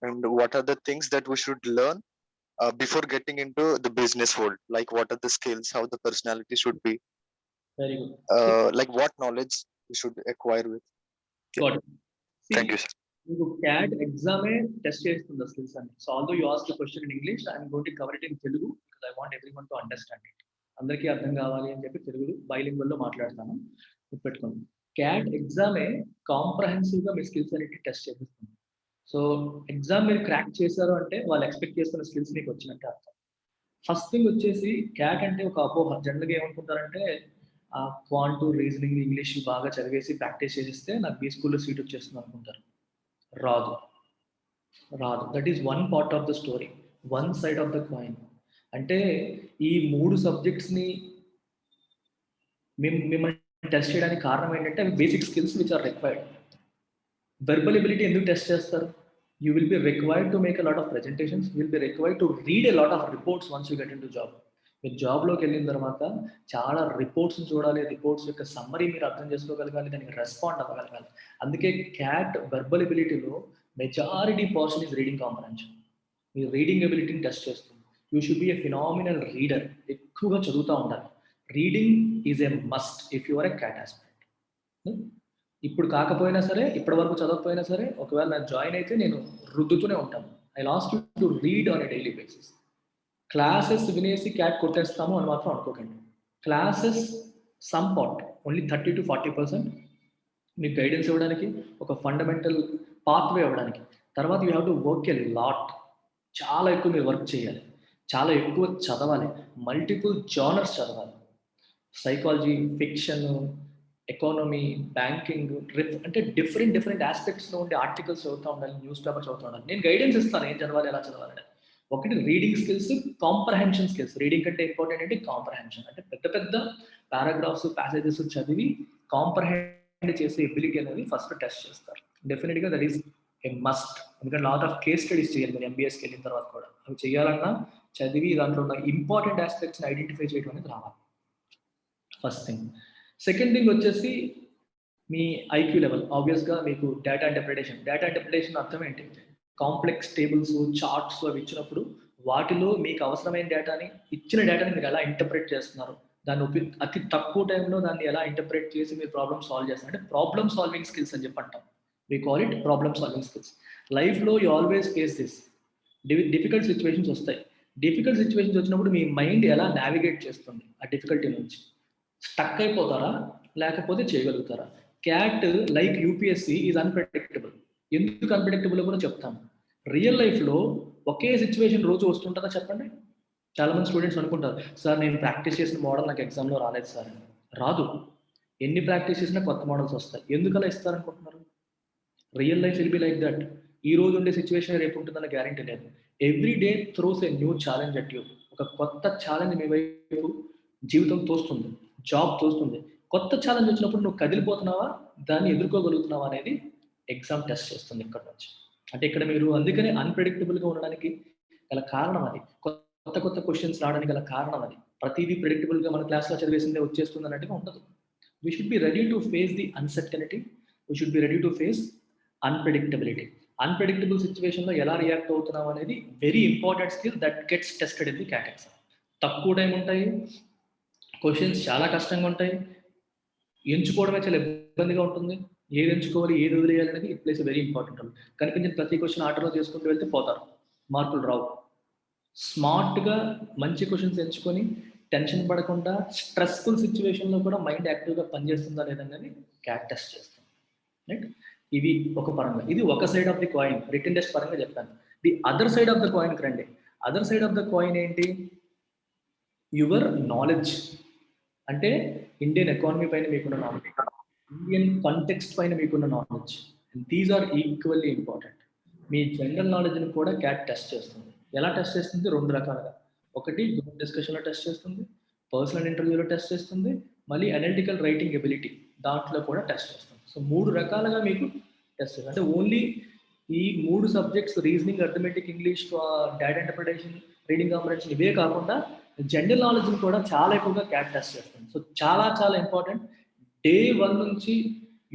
and what are the things that we should learn before getting into the business world, like what are the skills, how the personality should be. Very good. Like what knowledge we should acquire with. Got it. Thank you, sir. You CAT exam test చేస్తుంది skills అని. So although you asked the question in English, I am going to cover it in Telugu because I want everyone to understand it. అందరికీ అర్థం కావాలి అని చెప్పి Telugu bilingual లో మాట్లాడతాను, పెట్టుకోండి. క్యాట్ ఎగ్జామే కాంప్రహెన్సివ్ గా మీ స్కిల్స్ అనేది టెస్ట్ చేపిస్తుంది. సో ఎగ్జామ్ మీరు క్రాక్ చేశారు అంటే వాళ్ళు ఎక్స్పెక్ట్ చేసుకున్న స్కిల్స్ మీకు వచ్చినట్టే అర్థం. ఫస్ట్ థింగ్ వచ్చేసి క్యాట్ అంటే ఒక అపోహ. జనరల్గా ఏమనుకుంటారంటే క్వాంటు, రీజనింగ్, ఇంగ్లీష్ బాగా చదివేసి ప్రాక్టీస్ చేసిస్తే నాకు బీ స్కూల్లో సీట్ వచ్చేస్తుంది అనుకుంటారు. రాదు. That is one part of the story, one side of the coin. అంటే ఈ 3 సబ్జెక్ట్స్ని మిమ్మల్ని టెస్ట్ చేయడానికి కారణం ఏంటంటే అవి basic skills which are required. Verbal ability ఎందుకు టెస్ట్ చేస్తారు? You will be required to make a lot of presentations, you will be required to read a lot of reports once you get into job. మీరు జాబ్లోకి వెళ్ళిన తర్వాత చాలా రిపోర్ట్స్ని చూడాలి, reports యొక్క summary మీరు అర్థం చేసుకోగలగాలి, దానికి రెస్పాండ్ అవ్వగలగాలి. అందుకే క్యాట్ వెర్బల్ ఎబిలిటీలో majority portion is reading comprehension. మీ రీడింగ్ ఎబిలిటీని టెస్ట్ చేస్తుంది. You should be a phenomenal reader. ఎక్కువగా చదువుతూ ఉండాలి. Reading is a must if you are a CAT aspirant. ఇప్పుడు కాకపోయినా సరే, ఇప్పటి వరకు చదవకపోయినా సరే, ఒకవేళ నాకు జాయిన్ అయితే నేను రుద్దుతూనే ఉంటాను. I last to read on a daily basis. Classes వినేసి క్యాట్ కొట్టేస్తాము అని మాత్రం అనుకోకండి. క్లాసెస్ సమ్ పార్ట్, ఓన్లీ 30-40% మీకు గైడెన్స్ ఇవ్వడానికి, ఒక ఫండమెంటల్ పాత్వే ఇవ్వడానికి. తర్వాత you have to work a lot. చాలా ఎక్కువ మీరు వర్క్ చేయాలి. చాలా ఎక్కువ చదవాలి. మల్టిపుల్ జానర్స్ చదవాలి. సైకాలజీ, ఫిక్షన్, ఎకానమీ, బ్యాంకింగ్, అంటే డిఫరెంట్ ఆస్పెక్ట్స్లో ఉండే ఆర్టికల్స్ చదువుతూ ఉండాలి, న్యూస్ పేపర్ చదువుతూ ఉండాలి. నేను గైడెన్స్ ఇస్తాను ఏం చదవాలి, ఎలా చదవాలని. ఒకటి reading skills, comprehension skills. Reading కంటే ఇంపార్టెంట్ ఏంటి కాంప్రహెన్షన్. అంటే పెద్ద పెద్ద పారాగ్రాఫ్స్, ప్యాసేజెస్ చదివి కాంప్రహెండ్ చేసే ఎబిలిటీ అనేది ఫస్ట్ టెస్ట్ చేస్తారు. డెఫినెట్గా దట్ ఈస్ ఏ మస్ట్. ఎందుకంటే లాట్ ఆఫ్ కేస్ స్టడీస్ చేయాలి మీరు ఎంబీఎస్కి వెళ్ళిన తర్వాత కూడా. అవి చేయాలన్నా చదివి దాంట్లో ఉన్న ఇంపార్టెంట్ ఆస్పెక్ట్స్ని ఐడెంటిఫై చేయడం అనేది రావాలి, ఫస్ట్ థింగ్. సెకండ్ థింగ్ వచ్చేసి మీ ఐక్యూ లెవెల్. ఆబ్వియస్గా మీకు డేటా ఇంటర్ప్రిటేషన్ అర్థం ఏంటి? కాంప్లెక్స్ టేబుల్స్, చార్ట్స్ అవి ఇచ్చినప్పుడు వాటిలో మీకు అవసరమైన డేటాని, ఇచ్చిన డేటాని మీరు ఎలా ఇంటర్ప్రిట్ చేస్తున్నారు, దాన్ని అతి తక్కువ టైంలో దాన్ని ఎలా ఇంటర్ప్రిట్ చేసి మీరు ప్రాబ్లమ్ సాల్వ్ చేస్తారు, అంటే ప్రాబ్లమ్ సాల్వింగ్ స్కిల్స్ అని చెప్పి అంటాం. We call it problem solving skills. లైఫ్లో you always face this. Difficult situations వస్తాయి. డిఫికల్ట్ సిచ్యువేషన్స్ వచ్చినప్పుడు మీ మైండ్ ఎలా నావిగేట్ చేస్తుంది ఆ డిఫికల్టీ నుంచి? స్టక్ అయిపోతారా, లేకపోతే చేయగలుగుతారా? Cat like UPSC is unpredictable. ఎందుకు అన్ప్రెడిక్టబుల్ కూడా చెప్తాను. రియల్ లైఫ్లో ఒకే సిచ్యువేషన్ రోజు వస్తుంటుందా చెప్పండి? చాలా మంది స్టూడెంట్స్ అనుకుంటారు, సార్ నేను ప్రాక్టీస్ చేసిన మోడల్ నాకు ఎగ్జామ్లో రాలేదు సార్ అని. రాదు. ఎన్ని ప్రాక్టీస్ చేసినా కొత్త మోడల్స్ వస్తాయి. ఎందుకలా ఇస్తారనుకుంటున్నారు? Real life will be like that. ఈ రోజు ఉండే సిచ్యువేషన్ రేపు ఉంటుందన్న గ్యారంటీ లేదు. Every day throws a new challenge at you. ఒక కొత్త ఛాలెంజ్ మీ వైపు జీవితం తోస్తుంది, జాబ్ తోస్తుంది. కొత్త ఛాలెంజ్ వచ్చినప్పుడు నువ్వు కదిలిపోతున్నావా, దాన్ని ఎదుర్కోగలుగుతున్నావా అనేది ఎగ్జామ్ టెస్ట్ చేస్తుంది ఇక్కడ నుంచి. అంటే ఇక్కడ మీరు అందుకనే అన్ప్రెడిక్టబుల్గా ఉండడానికి గల కారణం అది. కొత్త కొత్త క్వశ్చన్స్ రావడానికి గల కారణం అది. ప్రతిదీ ప్రెడిక్టబుల్గా మన క్లాస్లో చదివేసిందే వచ్చేస్తుంది అన్నట్టుగా ఉండదు. We should be ready to face the uncertainty. We should be ready to face unpredictability. Unpredictable సిచ్యువేషన్లో ఎలా రియాక్ట్ అవుతున్నాం అనేది very important skill that gets tested in the cat exam. తక్కువ టైం ఉంటాయి, క్వశ్చన్స్ చాలా కష్టంగా ఉంటాయి, ఎంచుకోవడమే చాలా ఇబ్బందిగా ఉంటుంది. ఏది ఎంచుకోవాలి, ఏది వదిలేయాలి అనేది it plays very important role. కనిపించిన ప్రతి క్వశ్చన్ ఆర్డర్లో చేసుకుంటూ వెళ్తే పోతారు, మార్కులు రావు. స్మార్ట్గా మంచి క్వశ్చన్స్ ఎంచుకొని టెన్షన్ పడకుండా స్ట్రెస్ఫుల్ సిచ్యువేషన్లో కూడా మైండ్ యాక్టివ్గా పనిచేస్తుందా లేదనేది క్యాట్ టెస్ట్ చేస్తుంది. రైట్? ఇవి ఒక పరంగా, ఇది ఒక side of the coin. Written test పరంగా చెప్పాను. The other side of the కాయిన్కి రండి. Other side of the coin ఏంటి? Your knowledge. అంటే ఇండియన్ ఎకానమీ పైన మీకున్న నాలెడ్జ్, ఇండియన్ కాంటెక్స్ట్ పైన మీకున్న knowledge, these are equally important. మీ జనరల్ నాలెడ్జ్ని కూడా క్యాట్ టెస్ట్ చేస్తుంది. ఎలా టెస్ట్ చేస్తుంది? 2 రకాలుగా. ఒకటి గ్రూప్ డిస్కషన్లో టెస్ట్ చేస్తుంది, పర్సనల్ ఇంటర్వ్యూలో టెస్ట్ చేస్తుంది, మళ్ళీ అనలిటికల్ రైటింగ్ ఎబిలిటీ దాంట్లో కూడా టెస్ట్ చేస్తుంది. సో 3 రకాలుగా మీకు టెస్ట్ చేస్తుంది. అంటే ఓన్లీ ఈ 3 subjects, reasoning, arithmetic, English, data interpretation, reading comprehension, ఇవే కాకుండా జనరల్ నాలెడ్జ్ని కూడా చాలా ఎక్కువగా క్యాట్ టెస్ట్ చేస్తుంది. సో చాలా చాలా ఇంపార్టెంట్. డే 1 నుంచి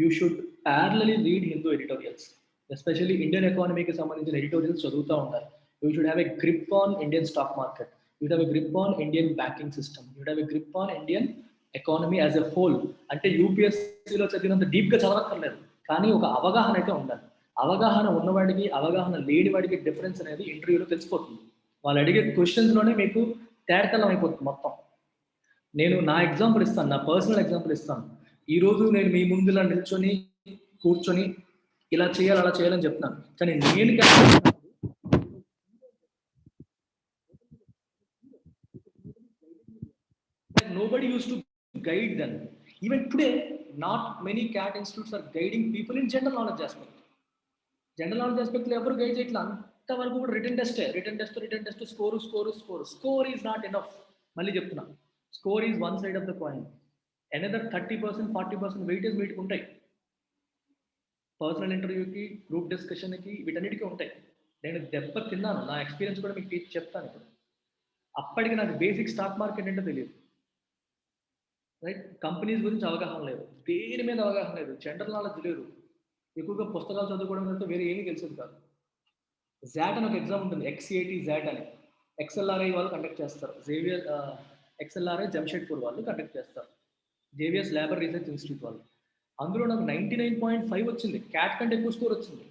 you should parallelly read Hindu editorials. Especially Indian ఎకానమీకి సంబంధించిన ఎడిటోరియల్స్ చదువుతూ ఉంటారు. You should have a grip on Indian stock market, you should have a grip on Indian banking system, you should have a grip on Indian economy as a whole. అంటే యూపీఎస్సీలో చదివినంత డీప్గా చదవక్కర్లేదు, కానీ ఒక అవగాహన అయితే ఉండాలి. అవగాహన ఉన్నవాడికి, అవగాహన లేని వాడికి డిఫరెన్స్ అనేది ఇంటర్వ్యూలో తెలిసిపోతుంది. వాళ్ళు అడిగే క్వశ్చన్స్లోనే మీకు తేటతెల్లం అయిపోతుంది మొత్తం. నేను నా ఎగ్జాంపుల్ ఇస్తాను, నా పర్సనల్ ఎగ్జాంపుల్ ఇస్తాను. ఈరోజు నేను మీ ముందు ఇలా నిల్చొని కూర్చొని ఇలా చేయాలి, అలా చేయాలని చెప్తున్నాను, కానీ నేను nobody used to guide them. Even today, not many CAT institutes are guiding people in general knowledge aspect. General knowledge aspect లో ఎవరు గైడ్ చేయట్లా. అంతవరకు కూడా written test, score is not enough. మళ్ళీ చెప్తున్నా, score is one side of the coin. Another 30%, 40% weightage వీటికి ఉంటాయి. Personal ఇంటర్వ్యూకి, గ్రూప్ డిస్కషన్కి, వీటన్నిటికీ ఉంటాయి. నేను దెబ్బ తిన్నాను, నా ఎక్స్పీరియన్స్ కూడా మీకు చెప్తాను ఇప్పుడు. అప్పటికి నాకు బేసిక్ స్టాక్ మార్కెట్ అంటే తెలియదు, రైట్? కంపెనీస్ గురించి అవగాహన లేదు, దేని మీద అవగాహన లేదు, జనరల్ నాలెడ్జ్ లేదు. ఎక్కువగా పుస్తకాలు చదువుకోవడం కంటే వేరే ఏమీ తెలిసేది కాదు. జాట్ అని ఒక ఎగ్జామ్ ఉంటుంది, XAT జాట్ అని. XLRI వాళ్ళు కండక్ట్ చేస్తారు, XLRI జంషెడ్పూర్ వాళ్ళు కండక్ట్ చేస్తారు, జేవిఎస్ లేబర్ రీసెర్చ్ ఇన్స్టిట్యూట్ వాళ్ళు. అందులో నాకు 99.5 వచ్చింది. క్యాట్ కంటే ఎక్కువ స్కోర్ వచ్చింది.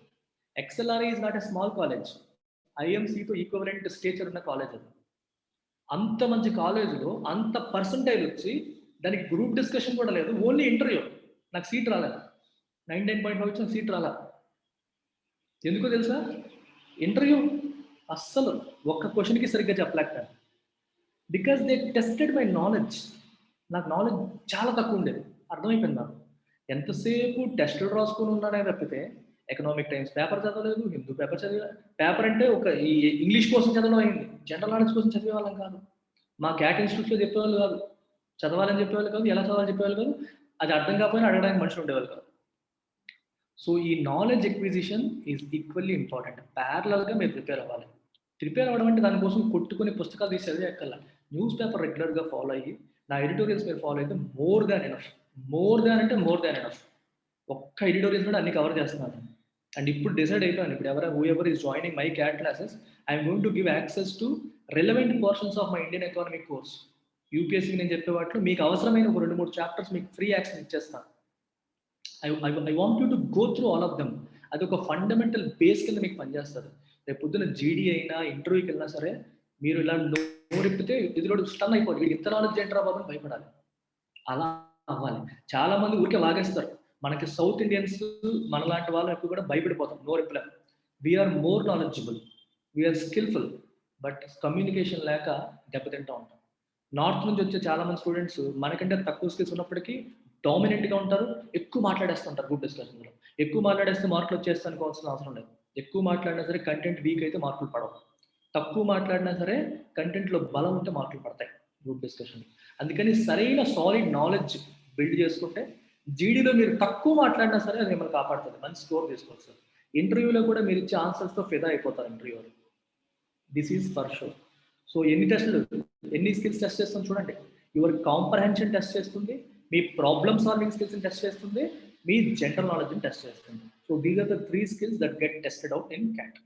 XLRI is not a small college. IMCతో ఈక్వలెంట్ స్టేచర్ ఉన్న కాలేజ్ అది. అంత మంచి కాలేజ్‌లో అంత పర్సెంటైల్ వచ్చి దానికి గ్రూప్ డిస్కషన్ కూడా లేదు. Only interview. నాకు సీట్ రాలేదు. 99.5 వచ్చిన సీట్ రాలా. ఎందుకో తెలుసా? ఇంటర్వ్యూ అస్సలు ఒక్క క్వెషన్‌కి సరిగ్గా చెప్పలేకపోయాను. Because they tested my knowledge. నాకు నాలెడ్జ్ చాలా తక్కువ ఉండేది. అర్థమైపోయింది నాకు. ఎంతసేపు టెస్టులు రాసుకొని ఉన్నానే తప్పితే ఎకనామిక్ టైమ్స్ పేపర్ చదవలేదు, హిందూ పేపర్ చదివా. పేపర్ అంటే ఒక ఈ ఇంగ్లీష్ కోసం చదవడం అయింది. జనరల్ నాలెడ్జ్ కోసం చదివేవాళ్ళం కాదు. మా క్యాట్ ఇన్స్టిట్యూట్‌లో చెప్పేవాళ్ళు కాదు. చదవాలని చెప్పేవాళ్ళు కాదు, ఎలా చదవాలని చెప్పేవాళ్ళు కాదు. అది అర్థం కాకపోయినా అడగడానికి మనుషులు ఉండేవాళ్ళు కాదు. సో ఈ knowledge acquisition is equally important. ప్యారలల్‌గా మీరు ప్రిపేర్ అవ్వాలి. ప్రిపేర్ అవ్వడం అంటే దానికోసం కొట్టుకొని పుస్తకాలు తీసి చదివేయక్కర్లా. న్యూస్ పేపర్ రెగ్యులర్‌గా ఫాలో అయ్యి, నా ఎడిటోరియల్స్ మీరు ఫాలో అయితే more than enough. More than అంటే మోర్ దాన్ ఎనఫ్. ఒక్క ఎడిటోరియల్స్ కూడా అన్ని కవర్ చేస్తున్నాను. అండ్ ఇప్పుడు డిసైడ్ అయిపోయాను. ఇప్పుడు whoever is joining my CAT classes, I'm going to give access to relevant portions of my Indian economic course. యూపీఎస్సీకి నేను చెప్పే వాటిలో మీకు అవసరమైన ఒక 2-3 చాప్టర్స్ మీకు ఫ్రీ యాక్సెస్ ఇచ్చేస్తాను. I want you to go through all of them. అది ఒక ఫండమెంటల్ బేస్ కింద మీకు పనిచేస్తుంది. రేపు పొద్దున జీడీ అయినా ఇంటర్వ్యూకి వెళ్ళినా సరే మీరు ఇలా నోరెప్పితే ఎదురు స్టన్ అయిపోతుంది. వీడికి ఇంత నాలెడ్జ్ ఏంట్రా బాబు అని భయపడాలి. అలా అవ్వాలి. చాలా మంది ఊరికే వాగేస్తారు. మనకి సౌత్ ఇండియన్స్ మనలాంటి వాళ్ళు ఎక్కువ కూడా భయపడిపోతాం. నోరెప్పలేం. We are more knowledgeable, we are skilful, but communication లేక దెబ్బతింటూ ఉంటాం. నార్త్ నుంచి వచ్చే చాలా మంది స్టూడెంట్స్ మనకంటే తక్కువ స్కిల్స్ ఉన్నప్పటికీ డామినెంట్గా ఉంటారు. ఎక్కువ మాట్లాడేస్తుంటారు గ్రూప్ డిస్కషన్లో. ఎక్కువ మాట్లాడేస్తే మార్కులు వచ్చేస్తాను అనుకోవాల్సిన అవసరం లేదు. ఎక్కువ మాట్లాడినా సరే కంటెంట్ వీక్ అయితే మార్కులు పడవు. తక్కువ మాట్లాడినా సరే కంటెంట్లో బలం ఉంటే మార్కులు పడతాయి గ్రూప్ డిస్కషన్. అందుకని సరైన సాలిడ్ నాలెడ్జ్ బిల్డ్ చేసుకుంటే జీడీలో మీరు తక్కువ మాట్లాడినా సరే అది మిమ్మల్ని కాపాడుతుంది. మంచి స్కోర్ తీసుకోవచ్చు. ఇంటర్వ్యూలో కూడా మీరు ఇచ్చే ఆన్సర్స్తో ఫిదా అయిపోతారు ఇంటర్వ్యూలో. This is for sure. So ఎన్ని స్కిల్స్ టెస్ట్ చేస్తుంది చూడండి. యువర్ కాంప్రహెన్షన్ టెస్ట్ చేస్తుంది, మీ ప్రాబ్లమ్ సాల్వింగ్ స్కిల్స్ని టెస్ట్ చేస్తుంది, మీ జనరల్ నాలెడ్జ్ని టెస్ట్ చేస్తుంది. So these are the 3 skills that get tested out in CAT.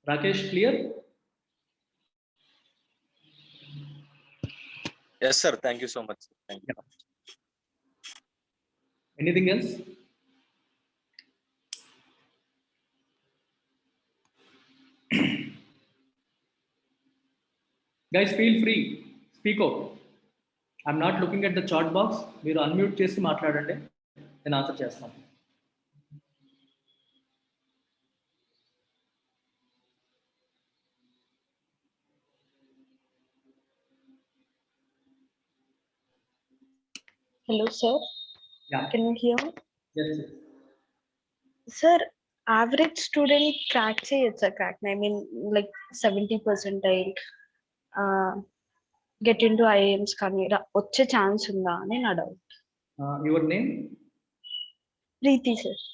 Rakesh, clear? Yes, sir. Thank you so much. Thank you. Anything else? Guys, feel free. Speak out. I'm not looking at the chat box. మీరు unmute చేసి మాట్లాడండి, నేను answer చేస్తాను. Hello, sir. Yeah. Can you hear me? Yes. Sir, average student crack cheyachcha crack. I mean, like 70 percentile get into IIMs కానీ వచ్చే chance ఉందా అని నా doubt. Your name? Preeti sir.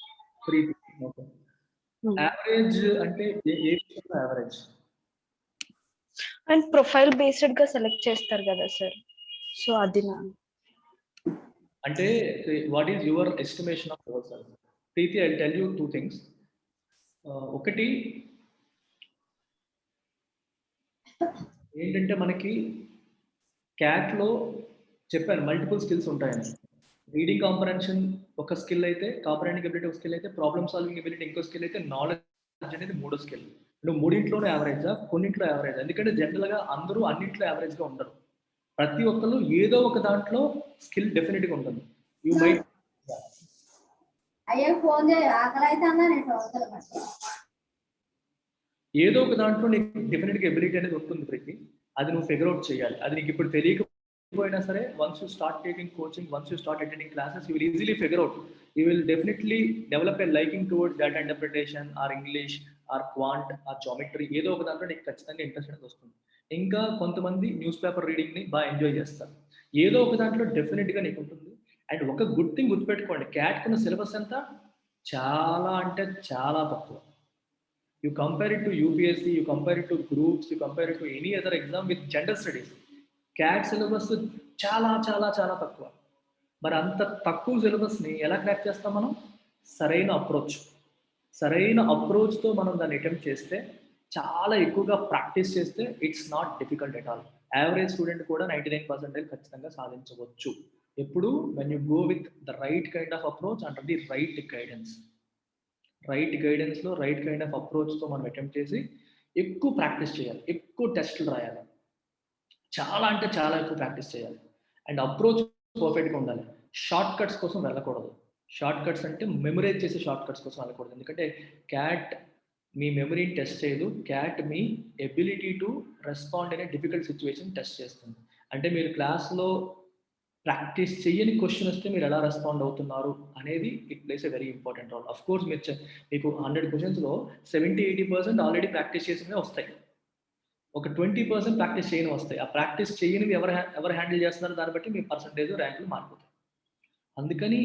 Preeti. Okay. Average అంటే ఏ విషయంలో యావరేజ్? అండ్ ప్రొఫైల్ బేస్డ్ గా select చేస్తారు కదా సార్, సో అది నా అంటే what is your estimation of yourself? Preeti, I tell you 2 things. ఒకటి ఏంటంటే మనకి క్యాట్లో చెప్పాను మల్టిపుల్ స్కిల్స్ ఉంటాయని. రీడింగ్ కాంప్రహెన్షన్ ఒక స్కిల్ అయితే, కాంప్రహెండింగ్ ఎబిలిటీ ఒక స్కిల్ అయితే, ప్రాబ్లమ్ సాల్వింగ్ ఎబిలిటీ ఇంకో స్కిల్ అయితే, నాలెడ్జ్ అనేది 3వ స్కిల్. నువ్వు 3ఇంట్లోనే యావరేజా, కొన్నింట్లో యావరేజ్? ఎందుకంటే జనరల్గా అందరూ అన్నింట్లో యావరేజ్గా ఉండరు. ప్రతి ఒక్కరు ఏదో ఒక దాంట్లో స్కిల్ డెఫినెట్గా ఉంటుంది. యూ మైట్ ఏదో ఒక దాంట్లో నీకు డెఫినెట్గా ఎబిలిటీ అనేది ఉంటుంది ప్రతి. అది నువ్వు ఫిగర్ అవుట్ చేయాలి. అది నీకు ఇప్పుడు తెలియకపోయినా సరే, once you start taking coaching, once you start attending classes, you will easily figure out. You will definitely develop a liking towards data interpretation or English or quant or geometry. ఏదో ఒక దాంట్లో నీకు ఖచ్చితంగా ఇంట్రెస్ట్ అనేది వస్తుంది. ఇంకా కొంతమంది news paper రీడింగ్ని బాగా ఎంజాయ్ చేస్తారు. ఏదో ఒక దాంట్లో డెఫినెట్గా నీకు ఉంటుంది. అండ్ ఒక గుడ్ థింగ్ గుర్తుపెట్టుకోండి, క్యాట్ కింద సిలబస్ ఎంత చాలా అంటే చాలా తక్కువ. You compare it to UPSC, you compare it to groups, you compare it to any other exam with general studies. CAT syllabus చాలా చాలా చాలా తక్కువ. మరి అంత తక్కువ సిలబస్ని ఎలా క్రాక్ చేస్తాం మనం? సరైన అప్రోచ్తో మనం దాన్ని అటెంప్ట్ చేస్తే, చాలా ఎక్కువగా ప్రాక్టీస్ చేస్తే it's not difficult at all. Average student కూడా 99% ఖచ్చితంగా సాధించవచ్చు. ఎప్పుడు when you go with the right kind of approach and the right guidance. Right గైడెన్స్లో రైట్ కైండ్ ఆఫ్ అప్రోచ్తో మనం అటెంప్ట్ చేసి ఎక్కువ ప్రాక్టీస్ చేయాలి, ఎక్కువ టెస్టులు రాయాలి, చాలా అంటే చాలా ఎక్కువ ప్రాక్టీస్ చేయాలి. అండ్ అప్రోచ్ పర్ఫెక్ట్గా ఉండాలి. షార్ట్ కట్స్ కోసం వెళ్ళకూడదు. షార్ట్ కట్స్ అంటే మెమరైజ్ చేసే షార్ట్ కట్స్ కోసం వెళ్ళకూడదు. ఎందుకంటే క్యాట్ మీ మెమరీని టెస్ట్ చేయదు, cat me ability to respond అనే డిఫికల్ట్ సిచ్యువేషన్ టెస్ట్ చేస్తుంది. అంటే మీరు క్లాస్లో ప్రాక్టీస్ చేయని క్వశ్చన్ వస్తే మీరు ఎలా రెస్పాండ్ అవుతున్నారు అనేది it plays a very important role. Of course మీకు 100 క్వశ్చన్స్లో 70-80% ఆల్రెడీ ప్రాక్టీస్ చేసినవే వస్తాయి, ఒక 20% ప్రాక్టీస్ చేయని వస్తాయి. ఆ ప్రాక్టీస్ చేయనివి ఎవరు హ్యాండిల్ చేస్తున్నారో దాన్ని బట్టి మీ పర్సంటేజ్ ర్యాంకులు మారిపోతాయి. అందుకని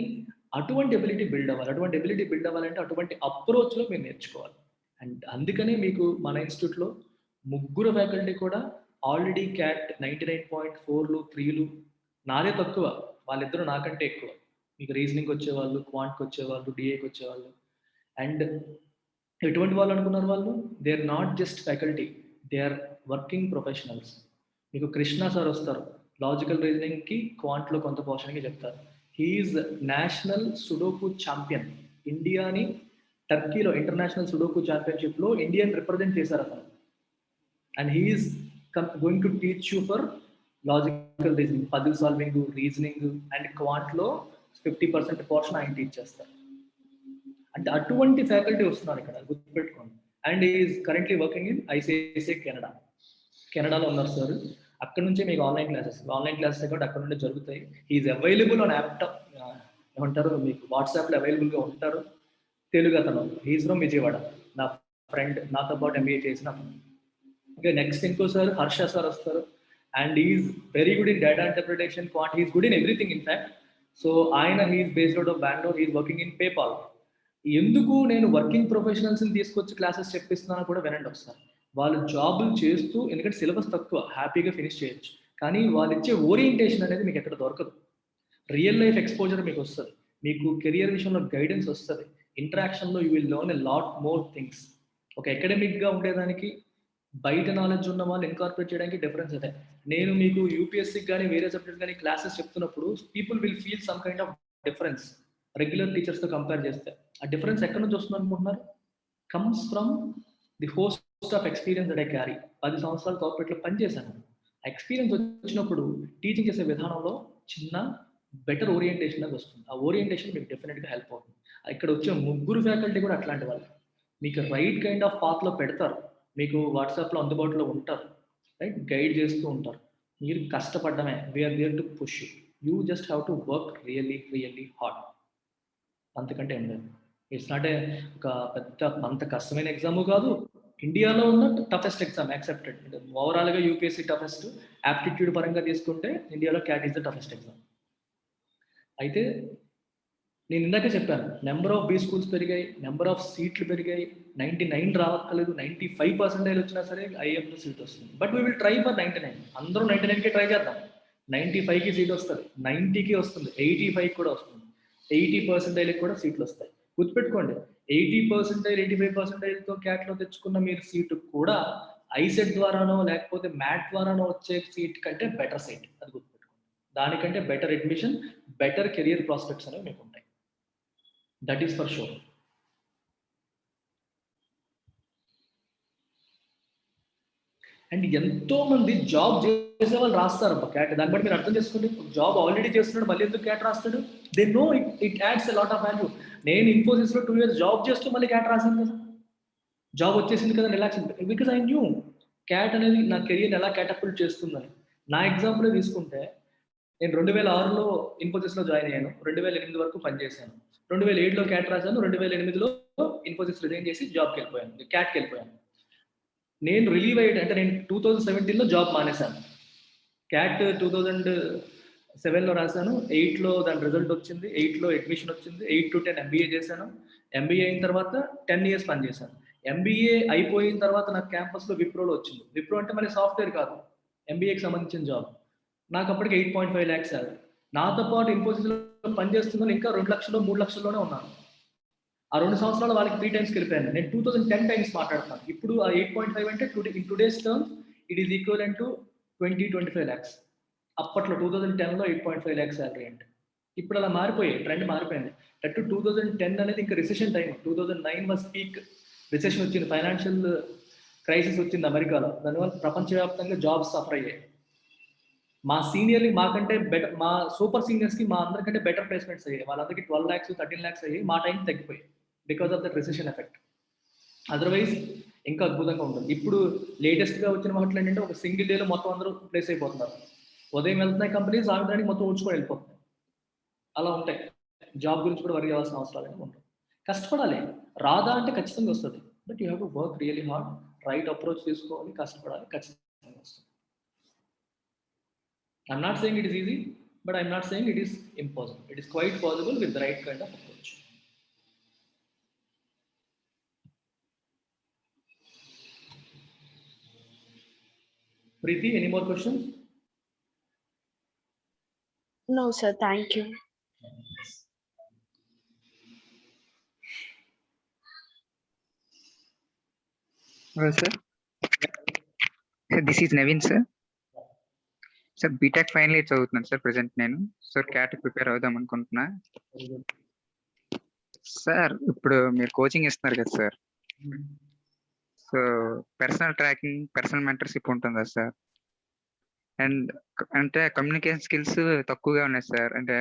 అటువంటి ఎబిలిటీ బిల్డ్ అవ్వాలి. అటువంటి ఎబిలిటీ బిల్డ్ అవ్వాలంటే అటువంటి అప్రోచ్లో మీరు నేర్చుకోవాలి. అండ్ అందుకని మీకు మన ఇన్స్టిట్యూట్లో 3 ఫ్యాకల్టీ కూడా ఆల్రెడీ క్యాట్ 99.4లు 3లు, నాదే తక్కువ, వాళ్ళిద్దరూ నాకంటే ఎక్కువ. మీకు రీజనింగ్ వచ్చేవాళ్ళు, క్వాంట్కి వచ్చేవాళ్ళు, డిఏకి వచ్చేవాళ్ళు. అండ్ ఎటువంటి వాళ్ళు అనుకున్నారు వాళ్ళు? They are not just faculty, they are working professionals. మీకు కృష్ణ సార్ వస్తారు, లాజికల్ రీజనింగ్కి క్వాంట్లో కొంత పోర్షన్కి చెప్తారు. He is national sudoku champion. ఇండియాని టర్కీలో ఇంటర్నేషనల్ సుడోకు ఛాంపియన్షిప్లో ఇండియాని రిప్రజెంట్ చేశారు అతను. And he is going to teach you for logical reasoning, puzzle solving, reasoning and క్వాంట్లో 50% పోర్షన్ ఆయన టీచ్ చేస్తారు. అంటే అటువంటి ఫ్యాకల్టీ వస్తున్నారు ఇక్కడ, గుర్తుపెట్టుకోండి. And is currently working in ICICI కెనడాలో ఉన్నారు సార్. అక్కడ నుంచే మీకు ఆన్లైన్ క్లాసెస్ కూడా అక్కడ నుండి జరుగుతాయి. ఈజ్ అవైలబుల్ ఆన్ ల్యాప్టాప్, ఏమంటారు, మీకు వాట్సాప్లో అవైలబుల్గా ఉంటారు. తెలుగు అతను, హీజ్ ఫ్రమ్ విజయవాడ, నా ఫ్రెండ్, నాతో పాటు ఎంబీఏ చేసిన అతను. ఇంకా నెక్స్ట్ ఇంకో సార్ హర్ష సార్ వస్తారు. And is very good in data interpretation, quant, he's good in everything in fact. So ఆయన he's based out of Bengaluru, he's working in PayPal. ఎందుకు నేను వర్కింగ్ ప్రొఫెషనల్స్ని తీసుకొచ్చి క్లాసెస్ చెప్పిస్తున్నాను కూడా వినండి ఒకసారి. వాళ్ళు జాబులు చేస్తూ, ఎందుకంటే సిలబస్ తక్కువ, హ్యాపీగా ఫినిష్ చేయొచ్చు, కానీ వాళ్ళు ఇచ్చే ఓరియంటేషన్ అనేది మీకు ఎక్కడ దొరకదు. రియల్ లైఫ్ ఎక్స్పోజర్ మీకు వస్తుంది, మీకు కెరియర్ విషయంలో గైడెన్స్ వస్తుంది, ఇంటరాక్షన్లో you will learn a lot more things. ఒక అకాడమిక్గా ఉండేదానికి బయట నాలెడ్జ్ ఉన్న వాళ్ళు ఇన్కార్పొరేట్ చేయడానికి డిఫరెన్స్ అదే. నేను మీకు యూపీఎస్సీకి కానీ వేరే సబ్జెక్ట్ కానీ క్లాసెస్ చెప్తున్నప్పుడు people will feel some kind of difference regular టీచర్స్తో కంపేర్ చేస్తే. ఆ డిఫరెన్స్ ఎక్కడి నుంచి వస్తుంది అనుకుంటున్నారు? Comes from the host of experience that I carry. 10 సంవత్సరాలు కార్పొరేట్లో పనిచేశాను. ఆ ఎక్స్పీరియన్స్ వచ్చినప్పుడు టీచింగ్ చేసే విధానంలో చిన్న బెటర్ ఓరియంటేషన్ అది వస్తుంది. ఆ ఓరియంటేషన్ మీకు డెఫినెట్గా హెల్ప్ అవుతుంది. ఇక్కడ వచ్చే 3 ఫ్యాకల్టీ కూడా అట్లాంటి వాళ్ళు, మీకు రైట్ కైండ్ ఆఫ్ పాత్లో పెడతారు, మీకు వాట్సాప్లో అందుబాటులో ఉంటారు, రైట్, గైడ్ చేస్తూ ఉంటారు. మీరు కష్టపడ్డమే, we are there to push you, just have to work really hard. అంతకంటే ఏం లేదు. ఇట్స్ నాట్ ఒక పెద్ద అంత కష్టమైన ఎగ్జాము కాదు, ఇండియాలో ఉన్న టఫెస్ట్ ఎగ్జామ్ యాక్సెప్టెడ్. ఓవరాల్గా యూపీఎస్సీ టఫెస్ట్, యాప్టిట్యూడ్ పరంగా తీసుకుంటే ఇండియాలో cat is the toughest exam. అయితే నేను ఇందాకే చెప్పాను, నెంబర్ ఆఫ్ బీ స్కూల్స్ పెరిగాయి, నెంబర్ ఆఫ్ సీట్లు పెరిగాయి. 99 రావక్కర్లేదు, 95% వచ్చినా సరే ఐఎంలో సీట్ వస్తుంది. But we will try for 99. అందరూ 99కే ట్రై చేద్దాం. 95కి సీట్ వస్తుంది, 90కి వస్తుంది, 85కి కూడా వస్తుంది, 80% కూడా సీట్లు వస్తాయి. గుర్తుపెట్టుకోండి, 80%, 85%తో క్యాట్లో తెచ్చుకున్న మీరు సీటు కూడా ఐసెట్ ద్వారానో లేకపోతే మ్యాట్ ద్వారానో వచ్చే సీట్ కంటే బెటర్ సీట్, అది గుర్తుపెట్టుకోండి. దానికంటే better admission, better career prospects అనేవి మీకు ఉంటాయి. That is for sure. And ఎంతో మంది జాబ్ చేసే వాళ్ళు రాస్తారు క్యాట్. దాన్ని బట్టి మీరు అర్థం చేసుకోండి, జాబ్ ఆల్రెడీ చేస్తున్నాడు మళ్ళీ ఎందుకు క్యాట్ రాస్తాడు? They know it adds a lot of value. నేను ఇన్ఫోసిస్లో 2 years జాబ్ చేస్తూ మళ్ళీ క్యాట్ రాశాను కదా, జాబ్ వచ్చేసింది కదా, relax, because I knew cat అనేది నా కెరియర్ ఎలా క్యాటపుల్ట్ చేస్తుందని. నా ఎగ్జాంపుల్ తీసుకుంటే, నేను 2006లో ఇన్ఫోసిస్లో జాయిన్ అయ్యాను, 2008 వరకు పనిచేశాను, 2007లో క్యాట్ రాశాను, 2008లో ఇన్ఫోసిస్ రిజైన్ చేసి జాబ్కి వెళ్ళిపోయాను, క్యాట్కి వెళ్ళిపోయాను. నేను రిలీవ్ అయ్యాడు అంటే నేను 2017లో జాబ్ మానేశాను. క్యాట్ 2007లో రాశాను, 8లో దాని రిజల్ట్ వచ్చింది, 8లో అడ్మిషన్ వచ్చింది, 8 to 10 ఎంబీఏ చేశాను. ఎంబీఏ అయిన తర్వాత 10 years పనిచేశాను. ఎంబీఏ అయిపోయిన తర్వాత నాకు క్యాంపస్లో విప్రోలో వచ్చింది. విప్రో అంటే మరి సాఫ్ట్వేర్ కాదు, ఎంబీఏకి సంబంధించిన జాబ్. నాకు అప్పటికి 8.5 lakhs శాలరీ. నాతో పాటు ఇన్ఫోసిస్లో పనిచేస్తున్న ఇంకా 2 lakhs 3 lakhsలోనే ఉన్నాను. ఆ 2 సంవత్సరాలు వాళ్ళకి 3 times వెళ్ళిపోయాను. నేను 2010 times మాట్లాడుతాను. ఇప్పుడు ఆ 8.5 అంటే in today's terms it is equivalent to 20-25 lakhs. అప్పట్లో 2010లో 8.5 lakhs శాలరీ అంటే. ఇప్పుడు అలా మారిపోయాయి, ట్రెండ్ మారిపోయింది. దట్ 2010 అనేది ఇంకా recession time. 2009 was peak recession వచ్చింది, ఫైనాన్షియల్ క్రైసిస్ వచ్చింది అమెరికాలో. దానివల్ల ప్రపంచవ్యాప్తంగా జాబ్స్ సఫర్ అయ్యాయి. మా సీనియర్లు మాకంటే బెటర్, మా సూపర్ సీనియర్స్కి మా అందరికంటే బెటర్ ప్లేస్మెంట్స్ అయ్యాయి. వాళ్ళందరికీ 12 lakhs 13 lakhs అయ్యాయి. మా టైం తగ్గిపోయాయి because of that recession effect. Otherwise ఇంకా అద్భుతంగా ఉంటుంది. ఇప్పుడు లేటెస్ట్గా వచ్చిన వాటిలో ఏంటంటే ఒక సింగిల్ డేలో మొత్తం అందరూ ప్లేస్ అయిపోతున్నారు. ఉదయం వెళ్తున్నాయి కంపెనీస్, సాయంత్రానికి మొత్తం ఉంచుకొని వెళ్ళిపోతున్నాయి. అలా ఉంటాయి. జాబ్ గురించి కూడా వరి అవ్వాల్సిన అవసరాలు ఏమి ఉంటాయి. కష్టపడాలి, రాదా అంటే ఖచ్చితంగా వస్తుంది. But you have to work really hard, right approach తీసుకోవాలి, కష్టపడాలి, ఖచ్చితంగా వస్తుంది. I'm not saying it is easy, but I'm not saying it is impossible. It is quite possible with the right kind of approach. Preeti, any more questions? No, sir. Thank you. Well, sir. Sir, this is Naveen, sir. Sir BTech final year చదువుతున్నాను sir present నేను. Sir CAT prepare అవుదాం అనుకుంటున్నా. Sir ఇప్పుడు మీరు coaching ఇస్తున్నారు కదా sir, so personal tracking, personal mentorship ఉంటుందా sir? And అంటే కమ్యూనికేషన్ స్కిల్స్ తక్కువగా ఉన్నాయి సార్, అంటే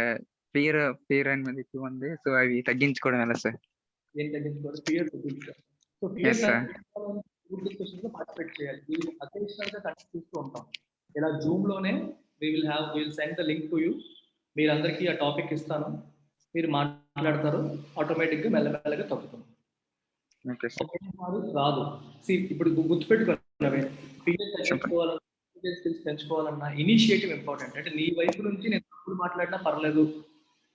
ఫియర్ అనేది ఎక్కువ ఉంది. సో అవి తగ్గించుకోవడం ఎలా సార్? ఏం తగ్గించుకోవాలి? ఫియర్ తగ్గించుకోవాలి. So Yes, sir. Group discussions లో పార్టిసిపేట్ చేయాలి. వీళ్ళు అకేషనల్ గా కండక్ట్ చేస్తూ ఉంటాం. ఇలా జూమ్ లోనే will send the link to you. మీరందరికీ ఆ టాపిక్ ఇస్తాను, మీరు మాట్లాడతారు, ఆటోమేటిక్ గా మెల్లమెల్లగా తగ్గుతుంది. Okay sir. రాదు. ఇప్పుడు గుర్తుపెట్టుకోవాలి, ఫియర్ తగ్గించుకోవాలన్నా, స్కిల్స్ పెంచుకోవాలన్నా ఇనిషియేటివ్ ఇంపార్టెంట్. అంటే నీ వైపు నుంచి నేను తప్పుడు మాట్లాడినా పర్లేదు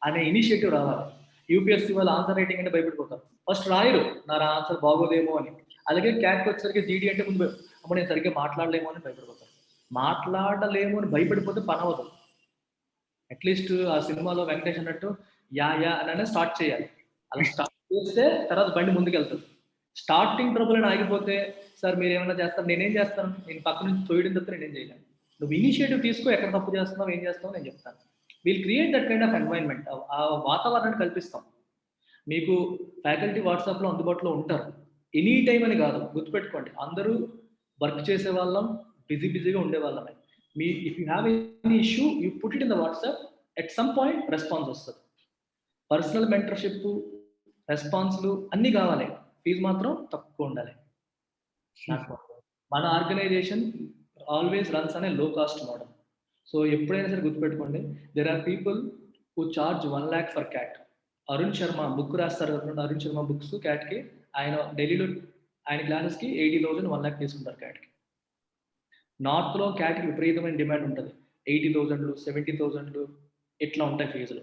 అనే ఇనిషియేటివ్ రావాలి. యూపీఎస్సీ వాళ్ళు ఆన్సర్ రైటింగ్ అంటే భయపడిపోతారు, ఫస్ట్ రాయరు నా ఆన్సర్ బాగోదేమో అని. అలాగే క్యాట్కి వచ్చేసరికి జీడీ అంటే ముందు అమ్మ నేను సరిగ్గా మాట్లాడలేమో అని భయపడిపోతారు. మాట్లాడలేము అని భయపడిపోతే పని అవ్వదు. అట్లీస్ట్ ఆ సినిమాలో వెంకటేష్ అన్నట్టు యా అని స్టార్ట్ చేయాలి. అలా స్టార్ట్ చేస్తే తర్వాత బండి ముందుకు వెళ్తుంది. స్టార్టింగ్ ట్రబుల్ అని ఆగిపోతే సార్ మీరు ఏమైనా చేస్తారు, నేనేం చేస్తాను, నేను పక్క నుంచి తోయడం తప్ప నేనేం చేయలేను. నువ్వు ఇనిషియేటివ్ తీసుకో, ఎక్కడ తప్పు చేస్తున్నావు, ఏం చేస్తావు నేను చెప్తాను. We'll create that kind of environment, ఆ వాతావరణాన్ని కల్పిస్తాం. మీకు ఫ్యాకల్టీ వాట్సాప్లో అందుబాటులో ఉంటారు, ఎనీ టైం అని కాదు, గుర్తుపెట్టుకోండి. అందరూ వర్క్ చేసే వాళ్ళం, బిజీగా ఉండే వాళ్ళమే. If you have any issue you put it in the WhatsApp, at some point response వస్తుంది. పర్సనల్ మెంటర్షిప్, రెస్పాన్స్లు అన్నీ కావాలి, ఫీజు మాత్రం తక్కువ ఉండాలి. మన ఆర్గనైజేషన్ ఆల్వేస్ రన్స్ అనే లో కాస్ట్ మోడల్. సో ఎప్పుడైనా సరే గుర్తుపెట్టుకోండి, there are people who charge 1 lakh for CAT. Arun Sharma book రాస్తారు కదా, అరుణ్ శర్మ బుక్స్ క్యాట్కి, ఆయన ఢిల్లీలో ఆయన క్లాసెస్కి 80,000 1 lakh తీసుకుంటారు క్యాట్కి. నార్త్లో క్యాట్కి విపరీతమైన డిమాండ్ ఉంటుంది, 80,000 70,000 ఇట్లా ఉంటాయి ఫీజులు.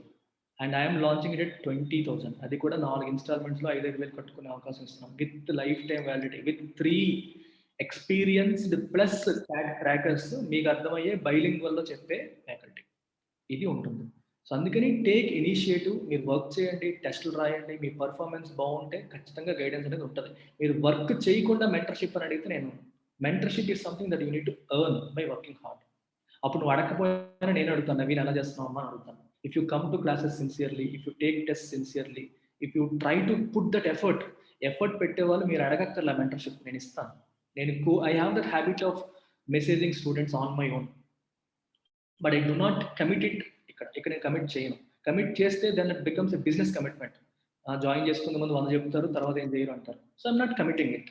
And I'm launching it 20,000. అది కూడా 4 ఇన్స్టాల్మెంట్స్లో 5,000 కట్టుకునే అవకాశం ఇస్తున్నాం, with life time validity, with 3 experienced plus cat crackers, మీకు అర్థమయ్యే బైలింగ్వల్లో చెప్పే ఫ్యాకల్టీ ఇది ఉంటుంది. సో అందుకని టేక్ ఇనిషియేటివ్, మీరు వర్క్ చేయండి, టెస్టులు రాయండి, మీ పర్ఫార్మెన్స్ బాగుంటే ఖచ్చితంగా గైడెన్స్ అనేది ఉంటుంది. మీరు వర్క్ చేయకుండా మెంటర్షిప్ అని అడిగితే, నేను mentorship is something that you need to earn by working hard. అప్పుడు నువ్వు అడగకపోయినా నేను అడుగుతాను, నవీన్ ఎలా చేస్తున్నావు అమ్మా అని అడుగుతాను. If you come to classes sincerely, if you take test sincerely, if you try to put that effort పెట్టేవాళ్ళు మీరు అడగక్కర్లా మెంటర్షిప్, నేను ఇస్తాను. I have that habit of messaging students on my own, but I do not commit it. ఇక్కడ నేను commit చేయను. Commit చేస్తే then it becomes a business commitment. Join చేసుకునే ముందు 100 చెప్తారు, తర్వాత ఏం చేయరు అంటారు. So I'm not committing it.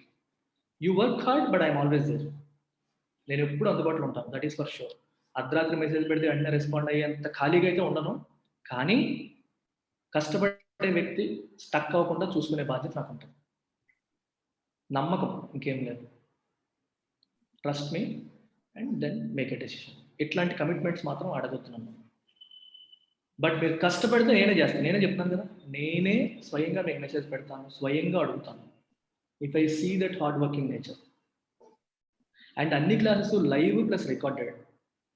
You work hard, but I'm always there. నేను ఎప్పుడు అందుబాటులో ఉంటాను, దట్ ఈస్ ఫర్ షూర్. అర్ధరాత్రి మెసేజ్ పెడితే వెంటనే రెస్పాండ్ అయ్యేంత ఖాళీగా అయితే ఉండను, కానీ కష్టపడే వ్యక్తి స్టక్ అవ్వకుండా చూసుకునే బాధ్యత నాకు ఉంటుంది. నమ్మకం, ఇంకేం లేదు. Trust me and then make a decision. ఇట్లాంటి కమిట్మెంట్స్ మాత్రం అడగొద్దున్నాను. బట్ మీరు కష్టపడితే నేనే చేస్తాను, నేనే చెప్తాను కదా, నేనే స్వయంగా మీకు మెసేజ్ పెడతాను, స్వయంగా అడుగుతాను. If I see that hard working nature. And అన్ని classes live plus recorded.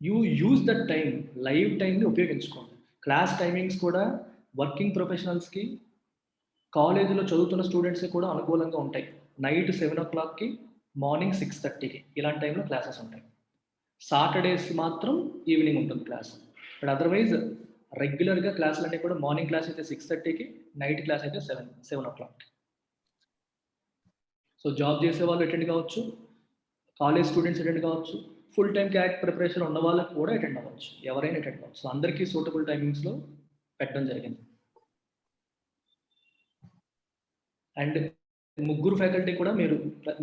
You use that time, live టైంని ఉపయోగించుకోండి. క్లాస్ టైమింగ్స్ కూడా వర్కింగ్ ప్రొఫెషనల్స్కి, కాలేజీలో చదువుతున్న స్టూడెంట్స్కి కూడా అనుకూలంగా ఉంటాయి. నైట్ 7 o'clockకి, మార్నింగ్ 6:30కి, ఇలాంటి టైంలో క్లాసెస్ ఉంటాయి. సాటర్డేస్ మాత్రం ఈవినింగ్ ఉంటుంది క్లాస్. బట్ అదర్వైజ్ రెగ్యులర్గా క్లాసులు అన్నీ కూడా మార్నింగ్ క్లాస్ అయితే 6:30కి, నైట్ క్లాస్ అయితే 7 o'clock. సో జాబ్ చేసే వాళ్ళు అటెండ్ కావచ్చు, కాలేజ్ స్టూడెంట్స్ అటెండ్ కావచ్చు, ఫుల్ టైం క్యాట్ ప్రిపరేషన్ ఉన్న వాళ్ళకి కూడా అటెండ్ అవ్వచ్చు, ఎవరైనా అటెండ్ కావచ్చు. సో అందరికీ సూటబుల్ టైమింగ్స్లో పెట్టడం జరిగింది. అండ్ ముగ్గురు ఫ్యాకల్టీ కూడా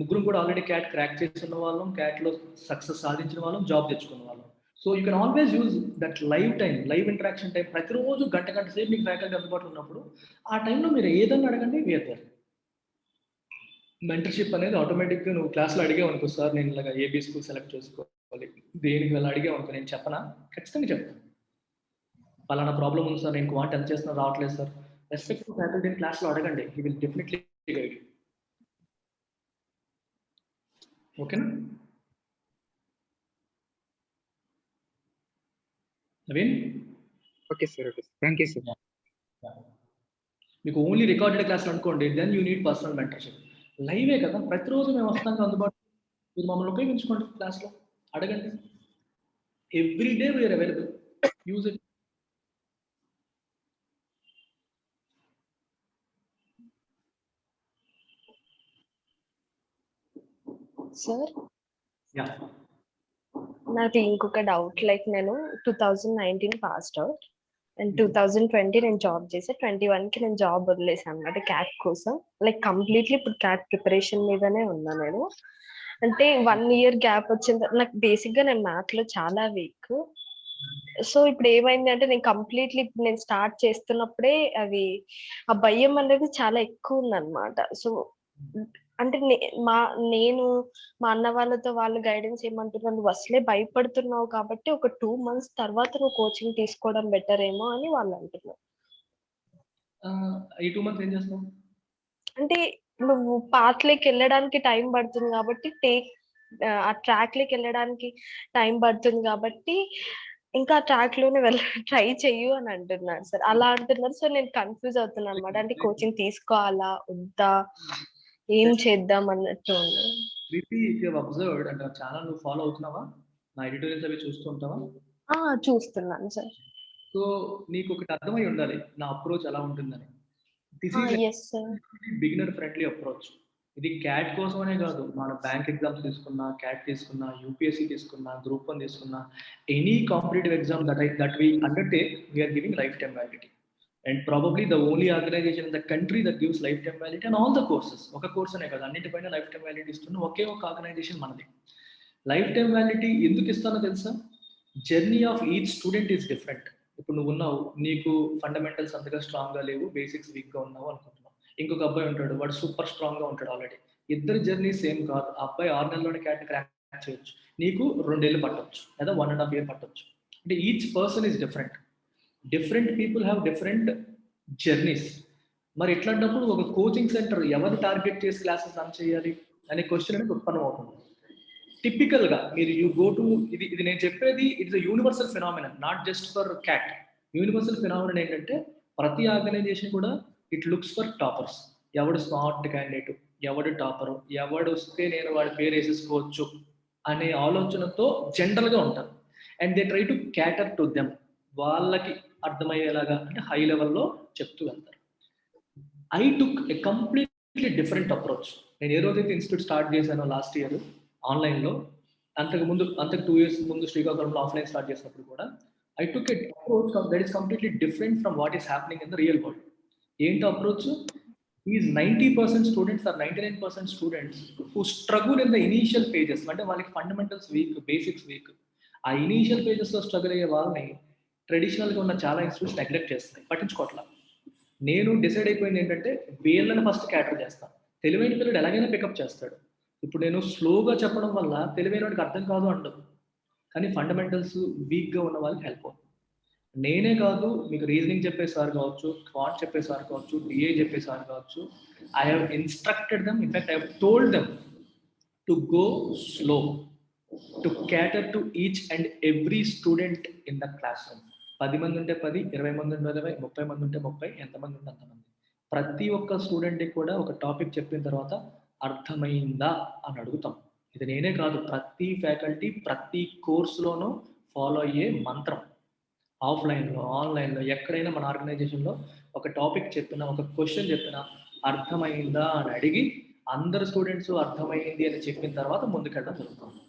ముగ్గురు కూడా ఆల్రెడీ క్యాట్ క్రాక్ చేస్తున్న వాళ్ళం, క్యాట్లో సక్సెస్ సాధించిన వాళ్ళం, జాబ్ తెచ్చుకున్న వాళ్ళం. So you can always use that live interaction time. ప్రతిరోజు గంట సేపు మీకు ఫ్యాకల్టీ అందుబాటులో ఉన్నప్పుడు ఆ టైంలో మీరు ఏదన్నా అడగండి, వేస్తారు. మెంటర్షిప్ అనేది ఆటోమేటిక్గా నువ్వు క్లాస్లో అడిగావు అనుకో, సార్ నేను ఇలాగ ఏబీ స్కూల్ సెలెక్ట్ చేసుకోవాలి, దేనికి వెళ్ళి అడిగావు అనుకో, నేను చెప్పనా? ఖచ్చితంగా చెప్తాను. పలానా ప్రాబ్లం ఉంది సార్, నేను క్వాంట్ ఎంత చేస్తున్నా రావట్లేదు సార్, రెస్పెక్టివ్ ఫ్యాకల్టీని క్లాస్లో అడగండి, హీ విల్ డెఫినెట్లీ గైడ్. ఓకేనా Naveen? Okay sir, okay, thank you sir. మీకు ఓన్లీ రికార్డెడ్ క్లాసులు అనుకోండి, then you need personal mentorship. లైవే కదా, ప్రతిరోజు మేము వస్తాం అందుబాటు, మీరు మమ్మల్ని ఉపయోగించుకోండి, క్లాస్లో అడగండి. Every day we're available, use it. Sir yeah, నాకు ఇంకొక డౌట్. లైక్ నేను 2019 పాస్డ్ అవుట్ అండ్ 2020 నేను జాబ్ చేసా. 21కి నేను జాబ్ వదిలేసాను అనమాట క్యాట్ కోసం. లైక్ కంప్లీట్లీ ఇప్పుడు క్యాట్ ప్రిపరేషన్ మీదనే ఉన్నా నేను. అంటే 1 year గ్యాప్ వచ్చింది. నాకు బేసిక్ గా నేను మ్యాథ్ లో చాలా వీక్. సో ఇప్పుడు ఏమైంది అంటే నేను కంప్లీట్లీ ఇప్పుడు నేను స్టార్ట్ చేస్తున్నప్పుడే అవి ఆ భయం అనేది చాలా ఎక్కువ ఉందన్నమాట. సో అంటే నేను మా అన్న వాళ్ళతో వాళ్ళు గైడెన్స్ ఏమంటున్నారు, నువ్వు అసలే భయపడుతున్నావు కాబట్టి ఒక 2 months తర్వాత నువ్వు కోచింగ్ తీసుకోవడం బెటర్ ఏమో అని వాళ్ళు అంటున్నారు. ఈ 2 months ఏం చేస్తావు? అంటే నువ్వు పాత్ లోకి వెళ్ళడానికి టైం పడుతుంది కాబట్టి ఆ ట్రాక్ లోకి వెళ్ళడానికి టైం పడుతుంది కాబట్టి ఇంకా ట్రాక్ లోనే ట్రై చెయ్యు అని అంటున్నారు సార్. అలా అంటున్నారు. సో నేను కన్ఫ్యూజ్ అవుతున్నాను అనమాట. అంటే కోచింగ్ తీసుకోవాలా వద్దా, ఏం చేద్దాం అన్నట్టు. ప్రీతి, ఇఫ్ యు హావ్ అబ్జర్వ్డ్, అంటే ఛానల్ నువ్వు ఫాలో అవుతున్నావా? నా ఎడిటోరియల్స్ అవి చూస్తూ ఉంటావా? చూస్తున్నాను సార్. సో నీకు ఒకటి అర్థమై ఉండాలి నా అప్రోచ్ ఎలా ఉంటుందని. This is yes sir. Beginner friendly approach. ఇది క్యాట్ కోసమనే కాదు, మన బ్యాంక్ ఎగ్జామ్స్ తీసుకున్నా, క్యాట్ తీసుకున్నా, యూపీఎస్సీ తీసుకున్నా, గ్రూప్ 1 తీసుకున్నా, any competitive exam that we undertake, we are giving lifetime validity. And probably the only organization in the country that gives lifetime validity on all the courses. ఒక course అనే కాదు, అన్నిటిపైన life time validity ఇస్తున్న ఒకే ఒక organisation మనది. Life time validity ఎందుకు ఇస్తానో తెలుసా? Journey of each student is different. ఇప్పుడు నువ్వు ఉన్నావు, నీకు ఫండమెంటల్స్ అంతగా స్ట్రాంగ్గా లేవు, బేసిక్స్ వీక్గా ఉన్నావు అనుకుంటున్నావు. ఇంకొక అబ్బాయి ఉంటాడు, వాడు సూపర్ స్ట్రాంగ్గా ఉంటాడు ఆల్రెడీ. ఇద్దరు జర్నీ సేమ్ కాదు. ఆ అబ్బాయి 6 నెలల్లోనే క్యాట్ క్రాక్ చేయొచ్చు, నీకు 2 ఏళ్ళు పట్టొచ్చు లేదా 1.5 year పట్టొచ్చు. అంటే each person is different. Different people have different journeys. మరి ఇట్లాంటప్పుడు ఒక కోచింగ్ సెంటర్ ఎవరిని టార్గెట్ చేసి క్లాసెస్ రన్ చేయాలి అనే క్వశ్చన్ అనేది ఉత్పన్నం అవుతుంది. టిపికల్గా మీరు యూ గో టు, ఇది నేను చెప్పేది it's a universal phenomenon, not just for cat. Universal phenomenon ఏంటంటే ప్రతి ఆర్గనైజేషన్ కూడా ఇట్ లుక్స్ ఫర్ టాపర్స్. ఎవడు స్మార్ట్ క్యాండిడేట్, ఎవడు టాపరు, ఎవడు వస్తే నేను వాడి పేరు వేసేసుకోవచ్చు అనే ఆలోచనతో జనరల్గా ఉంటారు. And they try to క్యాటర్ to them, వాళ్ళకి అర్థమయ్యేలాగా అంటే హై లెవెల్లో చెప్తూ వెళ్తారు. I took a completely different approach. నేను ఏ రోజైతే ఇన్స్టిట్యూట్ స్టార్ట్ చేశానో లాస్ట్ ఇయర్ ఆన్లైన్లో, అంతకు 2 years ముందు శ్రీకాకుళంలో ఆఫ్లైన్ స్టార్ట్ చేసినప్పుడు కూడా I took a approach that is completely different from what is happening in the real world. ఏంటి approach? Is 90% students are 99% students who struggle in the initial pages. అంటే వాళ్ళకి fundamentals weak, basics weak. ఆ initial పేజెస్లో struggle అయ్యే వాళ్ళని ట్రెడిషనల్గా ఉన్న చాలా ఇన్స్టిట్యూట్స్ నెగ్లెక్ట్ చేస్తాయి, పట్టించుకోవట్లా. నేను డిసైడ్ అయిపోయింది ఏంటంటే వీళ్ళని ఫస్ట్ క్యాటర్ చేస్తాను. తెలివైన పిల్లడు ఎలాగైనా పికప్ చేస్తాడు. ఇప్పుడు నేను స్లోగా చెప్పడం వల్ల తెలివైన వాడికి అర్థం కాదు అండదు, కానీ ఫండమెంటల్స్ వీక్గా ఉన్న వాళ్ళకి హెల్ప్ అవుతుంది. నేనే కాదు, మీకు రీజనింగ్ చెప్పే సార్ కావచ్చు, క్వాంట్ చెప్పే సార్ కావచ్చు, డిఏ చెప్పే సార్ కావచ్చు, I have instructed them, in fact I have told them to go slow, to క్యాటర్ to each and every student in the class room. 10 మంది ఉంటే 10, 20 మంది ఉంటే 20, 30 మంది ఉంటే 30, ఎంతమంది ఉంటే అంతమంది. ప్రతి ఒక్క స్టూడెంట్కి కూడా ఒక టాపిక్ చెప్పిన తర్వాత అర్థమైందా అని అడుగుతాం. ఇది నేనే కాదు, ప్రతి ఫ్యాకల్టీ ప్రతి కోర్సులోనూ ఫాలో అయ్యే మంత్రం. ఆఫ్లైన్లో, ఆన్లైన్లో, ఎక్కడైనా మన ఆర్గనైజేషన్లో ఒక టాపిక్ చెప్పినా, ఒక క్వశ్చన్ చెప్పినా అర్థమైందా అని అడిగి అందరు స్టూడెంట్స్ అర్థమైంది అని చెప్పిన తర్వాత ముందుకెళ్ళడం జరుగుతుంది.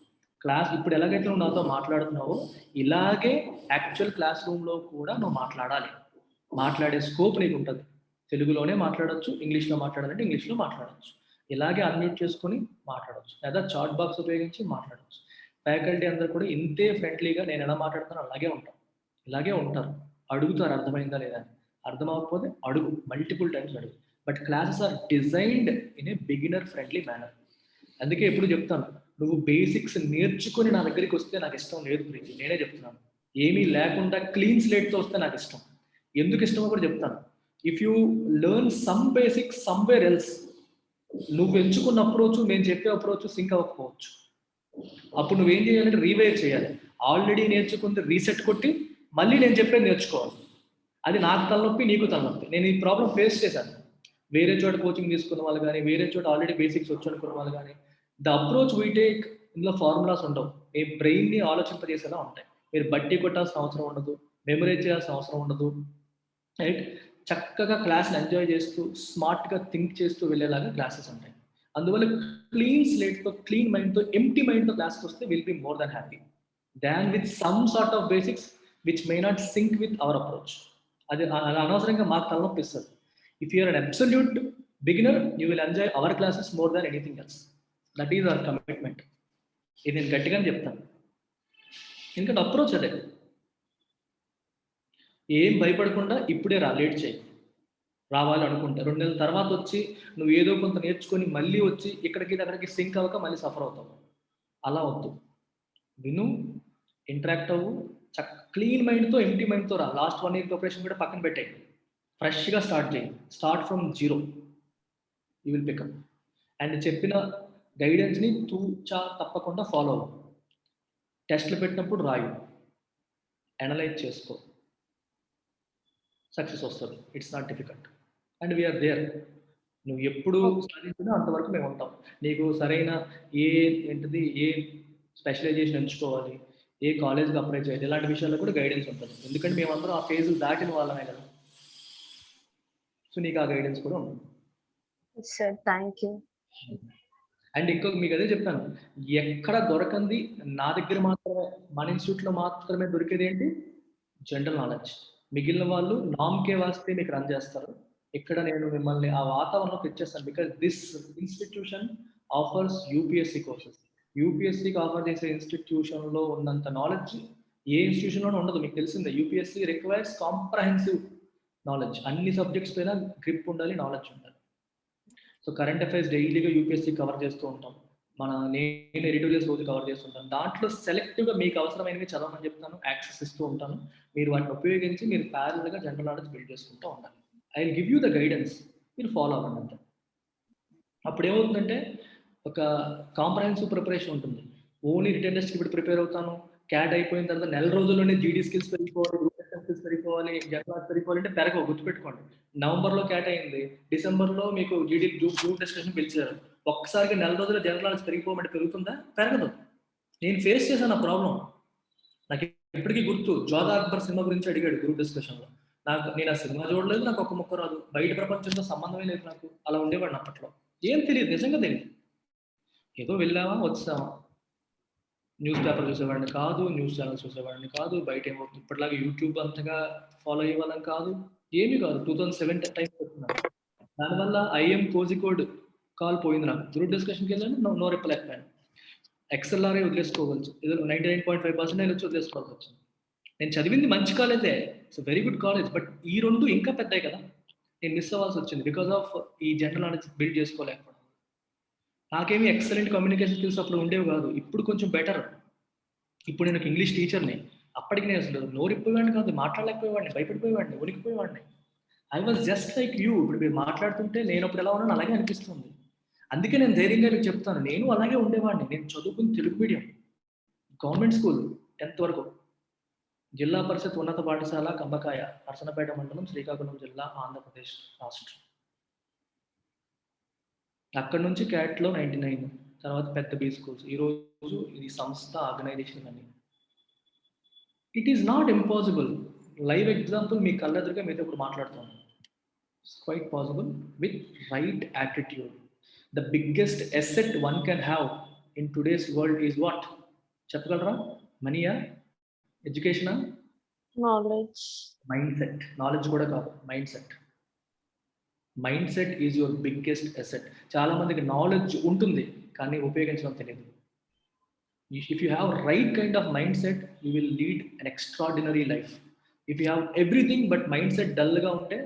క్లాస్ ఇప్పుడు ఎలాగైతే నువ్వు నాతో మాట్లాడుతున్నావో ఇలాగే యాక్చువల్ క్లాస్ రూమ్లో కూడా నువ్వు మాట్లాడాలి. మాట్లాడే స్కోప్ నీకు ఉంటుంది. తెలుగులోనే మాట్లాడొచ్చు, ఇంగ్లీష్లో మాట్లాడాలంటే ఇంగ్లీష్లో మాట్లాడచ్చు, ఇలాగే అన్మ్యూట్ చేసుకొని మాట్లాడవచ్చు, లేదా చాట్ బాక్స్ ఉపయోగించి మాట్లాడవచ్చు. ఫ్యాకల్టీ అందరూ కూడా ఇంతే ఫ్రెండ్లీగా నేను ఎలా మాట్లాడుతానో అలాగే ఉంటాను, ఇలాగే ఉంటారు. అడుగుతారు అర్థమైందా లేదా అని. అర్థం అవ్వకపోతే అడుగు, మల్టిపుల్ టైమ్స్ అడుగు. But classes are designed in a beginner friendly manner. అందుకే ఎప్పుడు చెప్తాను, నువ్వు బేసిక్స్ నేర్చుకొని నా దగ్గరికి వస్తే నాకు ఇష్టం లేదు ప్రీతి, నేనే చెప్తున్నాను. ఏమీ లేకుండా క్లీన్ స్లేట్తో వస్తే నాకు ఇష్టం. ఎందుకు ఇష్టమో కూడా చెప్తాను. If you learn some basics somewhere else, నువ్వు ఎంచుకున్న అప్రోచ్ నేను చెప్పే అప్రోచ్ సింక్ అవ్వకపోవచ్చు. అప్పుడు నువ్వేం చేయాలంటే రీవైర్ చేయాలి. ఆల్రెడీ నేర్చుకుంది రీసెట్ కొట్టి మళ్ళీ నేను చెప్పేది నేర్చుకోవాలి. అది నాకు తలనొప్పి, నీకు తలనొప్పి. నేను ఈ ప్రాబ్లం ఫేస్ చేశాను. వేరే చోట కోచింగ్ తీసుకున్న వాళ్ళు కానీ, వేరే చోట ఆల్రెడీ బేసిక్స్ వచ్చి అనుకున్న వాళ్ళు కానీ, ద అప్రోచ్ వీ టేక్, ఇందులో ఫార్ములాస్ ఉండవు. మీ బ్రెయిన్ని ఆలోచింపజేసేలా ఉంటాయి. మీరు బట్టి కొట్టాల్సిన అవసరం ఉండదు, మెమరైజ్ చేయాల్సిన అవసరం ఉండదు. రైట్? చక్కగా క్లాస్ని ఎంజాయ్ చేస్తూ స్మార్ట్గా థింక్ చేస్తూ వెళ్ళేలాగా క్లాసెస్ ఉంటాయి. అందువల్ల క్లీన్ స్లేట్తో, క్లీన్ మైండ్తో, ఎంప్టీ మైండ్తో క్లాస్కి వస్తే will be more than happy than with some sort of basics which may not sync with our approach. అది అనవసరంగా మాకు తలనొప్పిస్తుంది. If you're an absolute beginner, you will enjoy our classes more than anything else. That is our commitment. ఇది నేను గట్టిగానే చెప్తాను. ఎందుకంటే approach అదే. ఏం భయపడకుండా ఇప్పుడే రా, లేట్ చేయి. రావాలి అనుకుంటా 2 నెలల తర్వాత వచ్చి నువ్వు ఏదో కొంత నేర్చుకొని మళ్ళీ వచ్చి ఇక్కడికి అక్కడికి సింక్ అవ్వక మళ్ళీ సఫర్ అవుతావు. అలా వద్దు. విను, ఇంటరాక్ట్ అవ్వు, క్లీన్ మైండ్తో, ఎంటీ మైండ్తో రా. లాస్ట్ 1 year ప్రిపరేషన్ కూడా పక్కన పెట్టాయి, ఫ్రెష్గా స్టార్ట్ చేయి. Start from zero, you will pick up. And చెప్పిన గైడెన్స్ని తూచా తప్పకుండా ఫాలో అవ్వు. టెస్ట్లు పెట్టినప్పుడు రాయి, అనలైజ్ చేసుకో, సక్సెస్ వస్తుంది. It's not difficult and we're there. నువ్వు ఎప్పుడు సాధించినా అంతవరకు మేము ఉంటాం. నీకు సరైన ఏ స్పెషలైజేషన్ ఎంచుకోవాలి, ఏ కాలేజ్కి అప్లై చేయాలి, ఇలాంటి విషయాల్లో కూడా గైడెన్స్ ఉంటుంది. ఎందుకంటే మేమందరం ఆ ఫేజ్లు దాటిన వాళ్ళమే కదా. సో నీకు ఆ గైడెన్స్ కూడా ఉంటుంది. Sir thank you. అండ్ ఇంకొక మీకు అదే చెప్పాను, ఎక్కడ దొరకంది నా దగ్గర మాత్రమే, మన ఇన్స్టిట్యూట్లో మాత్రమే దొరికేది ఏంటి? General knowledge. మిగిలిన వాళ్ళు నామ్కే వాస్తే మీకు రన్ చేస్తారు. ఇక్కడ నేను మిమ్మల్ని ఆ వాతావరణంలో ఇచ్చేస్తాను. Because this institution offers UPSC courses. యూపీఎస్సీకి ఆఫర్ చేసే ఇన్స్టిట్యూషన్లో ఉన్నంత నాలెడ్జ్ ఏ ఇన్స్టిట్యూషన్లోనే ఉండదు. మీకు తెలిసిందే, యూపీఎస్సీ రిక్వైర్స్ కాంప్రహెన్సివ్ నాలెడ్జ్. అన్ని సబ్జెక్ట్స్ పైన గ్రిప్ ఉండాలి, నాలెడ్జ్ ఉండాలి. సో కరెంట్ అఫైర్స్ డైలీగా యూపీఎస్సీ కవర్ చేస్తూ ఉంటాం. నేను ఎడిటోరియల్స్ రోజు కవర్ చేస్తుంటాను. దాంట్లో సెలెక్టివ్గా మీకు అవసరమైనవి చదవమని చెప్తాను, యాక్సెస్ ఇస్తూ ఉంటాను. మీరు వాటిని ఉపయోగించి మీరు ప్యారల్గా జనరల్ నాలెడ్జ్ బిల్డ్ చేసుకుంటూ ఉండాలి. I will give you the guidance, మీరు ఫాలో అవ్వండి అంతే. అప్పుడు ఏమవుతుందంటే ఒక కాంప్రహెన్సివ్ ప్రిపరేషన్ ఉంటుంది. ఓన్లీ రిటర్న్ టెస్ట్కి ఇప్పుడు ప్రిపేర్ అవుతాను, క్యాట్ అయిపోయిన తర్వాత నెల రోజుల్లోనే జీడీ స్కిల్స్ పెరిగిపోవాలి, గ్రూప్ స్కిల్స్ పెరిగిపోవాలి, జనరల్ పెరిగిపోవాలంటే పెరగవు, గుర్తుపెట్టుకోండి. నవంబర్లో క్యాట్ అయింది, డిసెంబర్లో మీకు జీడీ గ్రూప్ డిస్కషన్ పిలిచారు. ఒక్కసారిగా నెల రోజుల్లో జనరల్ నాలెడ్జ్ పెరిగిపోమంటే పెరుగుతుందా? పెరగదు. నేను ఫేస్ చేశాను ఆ ప్రాబ్లం. నాకు ఎప్పటికీ గుర్తు, జోధా అక్బర్ సినిమా గురించి అడిగాడు గ్రూప్ డిస్కషన్లో. నేను ఆ సినిమా చూడలేదు, నాకు ఒక్క ముక్క రాదు, బయట ప్రపంచంతో సంబంధమే లేదు నాకు. అలా ఉండేవాడిని అప్పట్లో. ఏం తెలియదు, నిజంగా తెలియదు. ఏదో వెళ్ళామా వచ్చామా, న్యూస్ పేపర్ చూసేవాడిని కాదు, న్యూస్ ఛానల్స్ చూసేవాడిని కాదు, బయట ఏమవుతుంది ఇప్పటిలాగా యూట్యూబ్ అంతగా ఫాలో అయ్యే వాళ్ళం కాదు, ఏమీ కాదు. 2007 టైం పెట్టుకున్నాను. దానివల్ల ఐఎం కోజికోడ్ కాల్ పోయింది నాకు. గ్రూప్ డిస్కషన్కి వెళ్ళాను, నో రిప్లై అయిపోయాను. ఎక్స్ఎల్ఆర్ఏ వదిలేసుకోవచ్చు, ఏదో 99.5% వచ్చి వదిలేసుకోవాల్సి వచ్చింది. నేను చదివింది మంచి కాలేజే, it's very good college, but ఈ రెండు ఇంకా పెద్దవి కదా, నేను మిస్ అవ్వాల్సి వచ్చింది బికాస్ ఆఫ్ ఈ జనరల్ నాలెడ్జ్ బిల్డ్ చేసుకోలేకపోవడం. నాకేమీ ఎక్సలెంట్ కమ్యూనికేషన్ స్కిల్స్ అప్పుడు ఉండేవి కాదు, ఇప్పుడు కొంచెం బెటర్. ఇప్పుడు నేను ఒక ఇంగ్లీష్ టీచర్ని, అప్పటికి నేను అసలు నోరిపోయేవాడిని కాదు, మాట్లాడలేకపోయేవాడిని, భయపడిపోయేవాడిని, ఉనికిపోయేవాడిని. I was just like you. ఇప్పుడు మీరు మాట్లాడుతుంటే నేను అప్పుడు ఎలా ఉన్నాను అలాగే అనిపిస్తుంది. అందుకే నేను ధైర్యంగా మీకు చెప్తాను, నేను అలాగే ఉండేవాడిని. నేను చదువుకుని Telugu medium, government school 10th వరకు, జిల్లా పరిషత్ ఉన్నత పాఠశాల కంబకాయ, నర్సనపేట మండలం, శ్రీకాకుళం జిల్లా, ఆంధ్రప్రదేశ్ రాష్ట్రం. అక్కడ నుంచి క్యాట్లో 99, తర్వాత పెద్ద బీ స్కూల్స్, ఈరోజు ఇది సంస్థ, ఆర్గనైజేషన్ అని. It is not impossible. Live example మీ కళ్ళెదురుగా మీతో ఇప్పుడు మాట్లాడుతాను. It's quite possible with right attitude. The biggest asset one can have in today's world is what? చెప్పగలరా? మనీయా? ఎడ్యుకేషనా? నాలెడ్జ్. Mindset. నాలెడ్జ్ కూడా కాదు, mindset. Mindset is your biggest asset. చాలా మందికి నాలెడ్జ్ ఉంటుంది కానీ ఉపయోగించడం తెలియదు. If you have right kind of mindset, you will lead an extraordinary life. If you have everything but mindset dull గా ఉంటే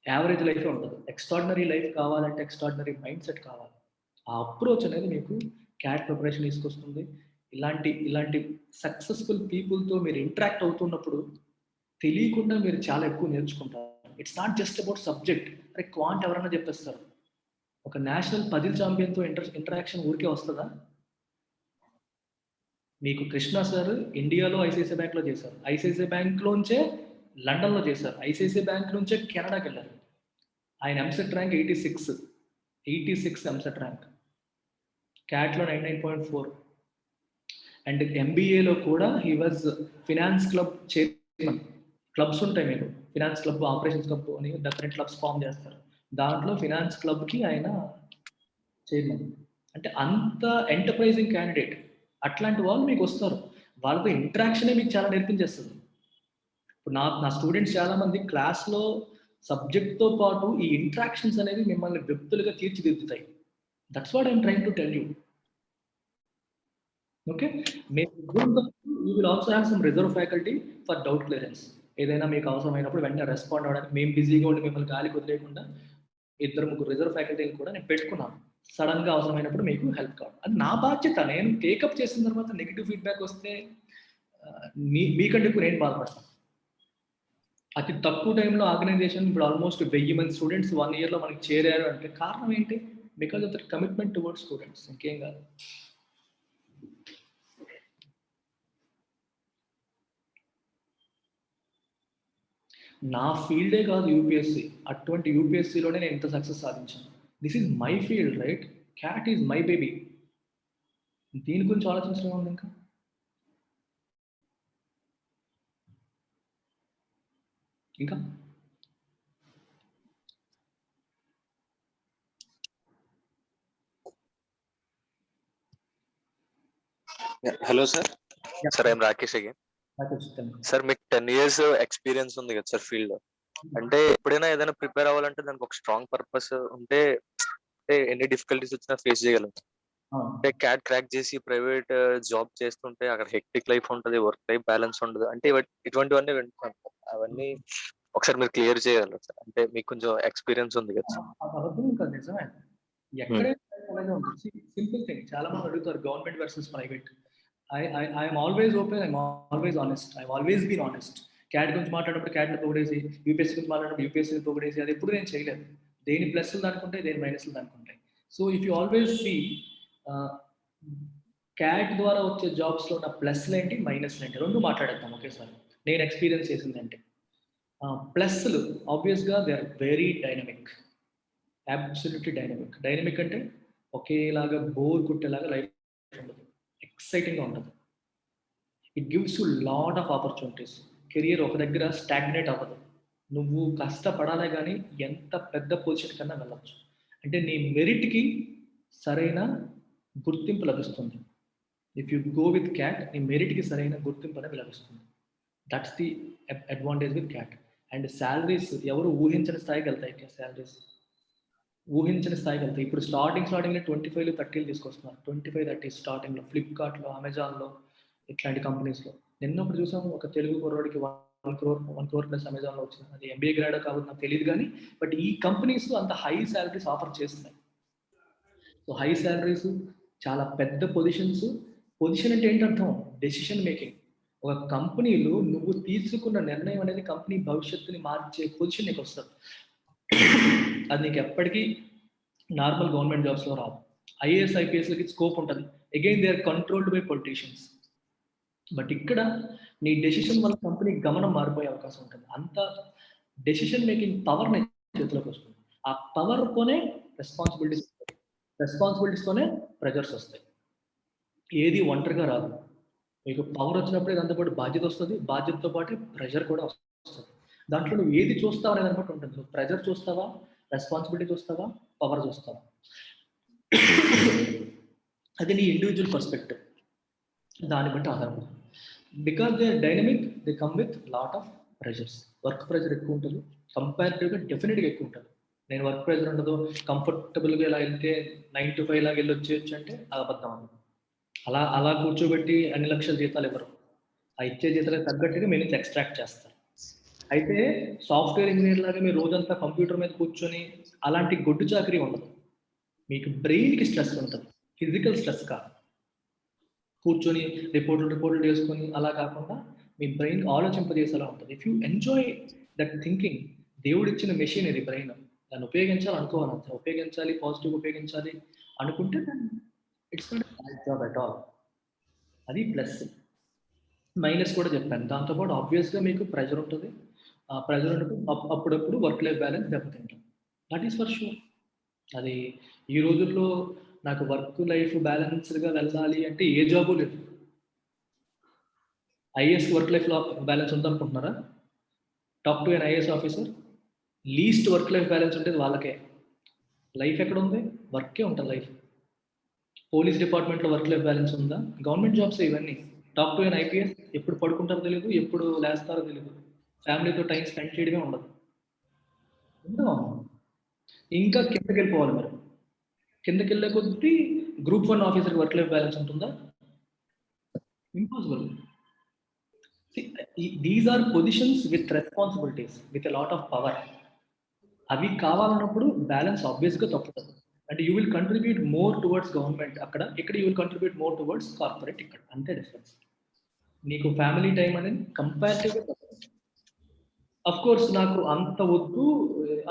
యావరేజ్ లైఫ్ ఉంటుంది. Extraordinary life కావాలంటే ఎక్స్ట్రాడినరీ మైండ్ సెట్ కావాలి. ఆ అప్రోచ్ అనేది మీకు క్యాట్ ప్రిపరేషన్ తీసుకొస్తుంది. ఇలాంటి సక్సెస్ఫుల్ పీపుల్తో మీరు ఇంటరాక్ట్ అవుతున్నప్పుడు తెలియకుండా మీరు చాలా ఎక్కువ నేర్చుకుంటారు. It's not just about subject. అరే క్వాంట్ ఎవరైనా చెప్పేస్తారు. ఒక నేషనల్ పజిల్ ఛాంపియన్తో ఇంటరాక్షన్ ఊరికే వస్తుందా? మీకు కృష్ణ సార్ ఇండియాలో ఐసిఐసిఐ బ్యాంక్లో చేశారు, ఐసిఐసిఐ బ్యాంక్లోంచే లండన్లో చేశారు, ఐసిఐసిఐ బ్యాంక్ నుంచే కెనడాకి వెళ్ళారు. ఆయన ఎంసెట్ ర్యాంక్ 86 ఎంసెట్ ర్యాంక్, క్యాట్లో 99.4. అండ్ ఎంబీఏలో కూడా he was finance club chairman. Clubs ఉంటాయి మీకు, ఫినాన్స్ క్లబ్, ఆపరేషన్స్ క్లబ్ అని డిఫరెంట్ క్లబ్స్ ఫామ్ చేస్తారు. దాంట్లో ఫినాన్స్ క్లబ్కి ఆయన చైర్మన్. అంటే అంత ఎంటర్ప్రైజింగ్ క్యాండిడేట్. అట్లాంటి వాళ్ళు మీకు వస్తారు, వాళ్ళతో ఇంటరాక్షనే మీకు చాలా నేర్పించేస్తుంది. ఇప్పుడు నా స్టూడెంట్స్ చాలామంది క్లాస్లో సబ్జెక్ట్తో పాటు ఈ ఇంటరాక్షన్స్ అనేవి మిమ్మల్ని వ్యక్తులుగా తీర్చిదిద్దుతాయి. That's what I'm trying to tell you. Okay, you will also have some reserve faculty for doubt clearance. ఏదైనా మీకు అవసరమైనప్పుడు వెంటనే రెస్పాండ్ అవ్వడానికి మేము బిజీగా ఉండి మిమ్మల్ని గాలికి వదిలేయకుండా 2-3 రిజర్వ్ ఫ్యాకల్టీని కూడా నేను పెట్టుకున్నాను. సడన్ గా అవసరమైనప్పుడు మీకు హెల్ప్ కావాలి, అది నా బాధ్యత. నేను టేకప్ చేసిన తర్వాత నెగిటివ్ ఫీడ్బ్యాక్ వస్తే మీకంటే ఇప్పుడు నేను బాధపడతాను. అతి తక్కువ టైంలో ఆర్గనైజేషన్ ఇప్పుడు ఆల్మోస్ట్ 1000 మంది స్టూడెంట్స్ 1 yearలో మనకి చేరారు అంటే కారణం ఏంటి? Because of the commitment towards students, ఇంకేం కాదు. నా ఫీల్డే కాదు యూపీఎస్సీ, అటువంటి యూపీఎస్సీలోనే నేను ఇంత సక్సెస్ సాధించాను. This is my field, right? Cat is my baby. దీని గురించి ఆలోచించడం ఉంది ఇంకా. ఇంకా hello sir. Sir I'm Rakesh again. Sir మీకు 10 years ఎక్స్పీరియన్స్ ఉంది కదా సార్ ఫీల్డ్. అంటే ఎప్పుడైనా ఏదైనా ప్రిపేర్ అవ్వాలంటే దానికి ఒక స్ట్రాంగ్ పర్పస్ ఉంటే ఎన్ని డిఫికల్టీస్ వచ్చినా ఫేస్ చేయగలం. అంటే క్యాట్ క్రాక్ చేసి ప్రైవేట్ జాబ్ చేస్తుంటే అక్కడ హెక్టిక్ లైఫ్ ఉంటుంది, వర్క్ లైఫ్ బ్యాలెన్స్ ఉండదు. అంటే ఇటువంటివన్నీ వింటున్నాను. అవన్నీ ఒకసారి మీరు క్లియర్ చేయగలరు సార్? అంటే మీకు కొంచెం ఎక్స్పీరియన్స్ ఉంది కదా సార్. నిజమే, ఎక్కడే సింపుల్ థింగ్. చాలా మంది అడుగుతారు government versus private. I'm always open, I'm always honest, I always been honest. CAT గురించి మాట్లాడినప్పుడు క్యాట్ని పొగిడేసి, యూపీఎస్సీ గురించి మాట్లాడినప్పుడు యూపీఎస్సీని పొగిడేసి అది ఎప్పుడు నేను చేయలేదు. దేని ప్లస్లు దానికుంటాయి, దేని మైనస్లు దానికుంటాయి. So if you always see CAT ద్వారా వచ్చే జాబ్స్లో ఉన్న ప్లస్లు ఏంటి, మైనస్లు ఏంటి, రెండు మాట్లాడేద్దాం ఒకేసారి. నేను ఎక్స్పీరియన్స్ చేసిందంటే ప్లస్లు ఆబ్వియస్గా they are very dynamic, absolutely dynamic. Dynamic అంటే ఒకేలాగా బోర్ కుట్టేలాగా లైఫ్ ఉండదు, ఎక్సైటింగ్గా ఉంటుంది. It gives you lot of opportunities. Career ఒక దగ్గర స్టాగ్నేట్ అవ్వదు, నువ్వు కష్టపడాలే కానీ ఎంత పెద్ద పొజిషన్ కన్నా వెళ్ళచ్చు. అంటే నీ మెరిట్కి సరైన గుర్తింపు లభిస్తుంది. If you go with cat, నీ మెరిట్కి సరైన గుర్తింపు అనేది లభిస్తుంది. That's the advantage with cat. And salaries ఎవరు ఊహించని స్థాయికి వెళ్తాయి. శాలరీస్ ఊహించని స్థాయికి వెళ్తాయి. ఇప్పుడు స్టార్టింగ్లో 25 30 తీసుకొస్తున్నారు. 25-30 స్టార్టింగ్లో ఫ్లిప్కార్ట్లో, అమెజాన్లో, ఇట్లాంటి కంపెనీస్లో. నిన్నప్పుడు చూసాము ఒక తెలుగు కుర్రోడికి 1 crore ప్లస్ అమెజాన్లో వచ్చింది. అది ఎంబీఏ గ్రాడ్ కావచ్చు నాకు తెలియదు కానీ, బట్ ఈ కంపెనీస్ అంత హై శాలరీస్ ఆఫర్ చేస్తున్నాయి. సో హై శాలరీస్, చాలా పెద్ద పొజిషన్స్. పొజిషన్ అంటే ఏంటర్థం? Decision making. ఒక కంపెనీలో నువ్వు తీసుకున్న నిర్ణయం అనేది కంపెనీ భవిష్యత్తుని మార్చే పొజిషన్ నీకు వస్తుంది. అది నీకు ఎప్పటికీ నార్మల్ గవర్నమెంట్ జాబ్స్లో రాదు. ఐఏఎస్ ఐపీఎస్లకి స్కోప్ ఉంటుంది. Again they are controlled by politicians. But ఇక్కడ నీ డెసిషన్ వల్ల కంపెనీ గమనం మారిపోయే అవకాశం ఉంటుంది. అంత డెసిషన్ మేకింగ్ పవర్ నీ చేతిలోకి వస్తుంది. ఆ పవర్తోనే రెస్పాన్సిబిలిటీస్. రెస్పాన్సిబిలిటీస్తోనే ప్రెజర్స్ వస్తాయి. ఏది ఒంటరిగా రాదు. మీకు పవర్ వచ్చినప్పుడే దాంతోపాటు బాధ్యత వస్తుంది, బాధ్యతతో పాటు ప్రెషర్ కూడా వస్తుంది. దాంట్లో నువ్వు ఏది చూస్తావు అనేది బట్టి ఉంటుంది. నువ్వు ప్రెజర్ చూస్తావా, రెస్పాన్సిబిలిటీ చూస్తావా, పవర్ చూస్తావా, అది నీ ఇండివిజువల్ పర్స్పెక్టివ్, దాన్ని బట్టి ఆధారపడుతుంది. Because they dynamic, they come with lot of pressures. Work pressure ఎక్కువ ఉంటుంది, కంపారిటివ్గా డెఫినెట్గా ఎక్కువ ఉంటుంది. నేను వర్క్ ప్రెషర్ ఉండదు, కంఫర్టబుల్గా ఇలా వెళ్తే 9 to 5 లాగా వెళ్ళి వచ్చేయచ్చు అంటే అది అబద్ధం అన్నది. అలా కూర్చోబెట్టి అన్ని లక్షల జీతాలు ఇవ్వరు. ఆ ఇచ్చే జీతాలకు తగ్గట్టుగా మీరు నుంచి ఎక్స్ట్రాక్ట్ చేస్తారు. అయితే సాఫ్ట్వేర్ ఇంజనీర్ లాగా మీరు రోజంతా కంప్యూటర్ మీద కూర్చొని అలాంటి గొడ్డు చాకరీ ఉండదు. మీకు బ్రెయిన్కి స్ట్రెస్ ఉంటుంది, ఫిజికల్ స్ట్రెస్ కాదు. కూర్చొని రిపోర్ట్లు చేసుకొని అలా కాకుండా మీ బ్రెయిన్ ఆలోచింపజేసేలా ఉంటుంది. If you enjoy that thinking, దేవుడు ఇచ్చిన మెషిన్ ఇది బ్రెయిన్, దాన్ని ఉపయోగించాలి అనుకోవాలి, అంతే. ఉపయోగించాలి, పాజిటివ్ ఉపయోగించాలి అనుకుంటే it's not bad job at all. అది ప్లస్. మైనస్ కూడా చెప్పాను. దాంతోపాటు ఆబ్వియస్గా మీకు ప్రెజర్ ఉంటుంది. ఆ ప్రెజర్ ఉంటుంది, అప్పుడప్పుడు వర్క్ లైఫ్ బ్యాలెన్స్ దెబ్బతింటాం. That is for sure. అది ఈ రోజుల్లో నాకు వర్క్ లైఫ్ బ్యాలెన్స్డ్గా వెళ్ళాలి అంటే ఏ జాబు లేదు. ఐఏఎస్ వర్క్ లైఫ్ బ్యాలెన్స్ ఉందనుకుంటున్నారా? Talk to an IAS officer, least work life balance ఉంటుంది వాళ్ళకే. లైఫ్ ఎక్కడ ఉంది? వర్కే ఉంటుంది లైఫ్. పోలీస్ డిపార్ట్మెంట్లో వర్క్ లైఫ్ బ్యాలెన్స్ ఉందా? గవర్నమెంట్ జాబ్స్ ఇవన్నీ. టాక్ టు ఎన్ ఐపీఎస్, ఎప్పుడు పడుకుంటారో తెలియదు, ఎప్పుడు లేస్తారో తెలియదు, ఫ్యామిలీతో టైం స్పెండ్ చేయడమే ఉండదు. ఇంకా కిందకి వెళ్ళిపోవాలి మరి. కిందకి వెళ్ళే కొద్దీ group 1 officer work life balance ఉంటుందా? Impossible. These are positions with responsibilities, with a lot of power. అవి కావాలన్నప్పుడు బ్యాలెన్స్ ఆబ్వియస్గా తప్పుతుంది. అంటే you will contribute more towards government అక్కడ, ఇక్కడ you will contribute more towards corporate ఇక్కడ, అంతే డిఫరెన్స్. నీకు ఫ్యామిలీ టైం అనేది కంపారిటివ్గా తప్పుతుంది. అఫ్ కోర్స్ నాకు అంత వద్దు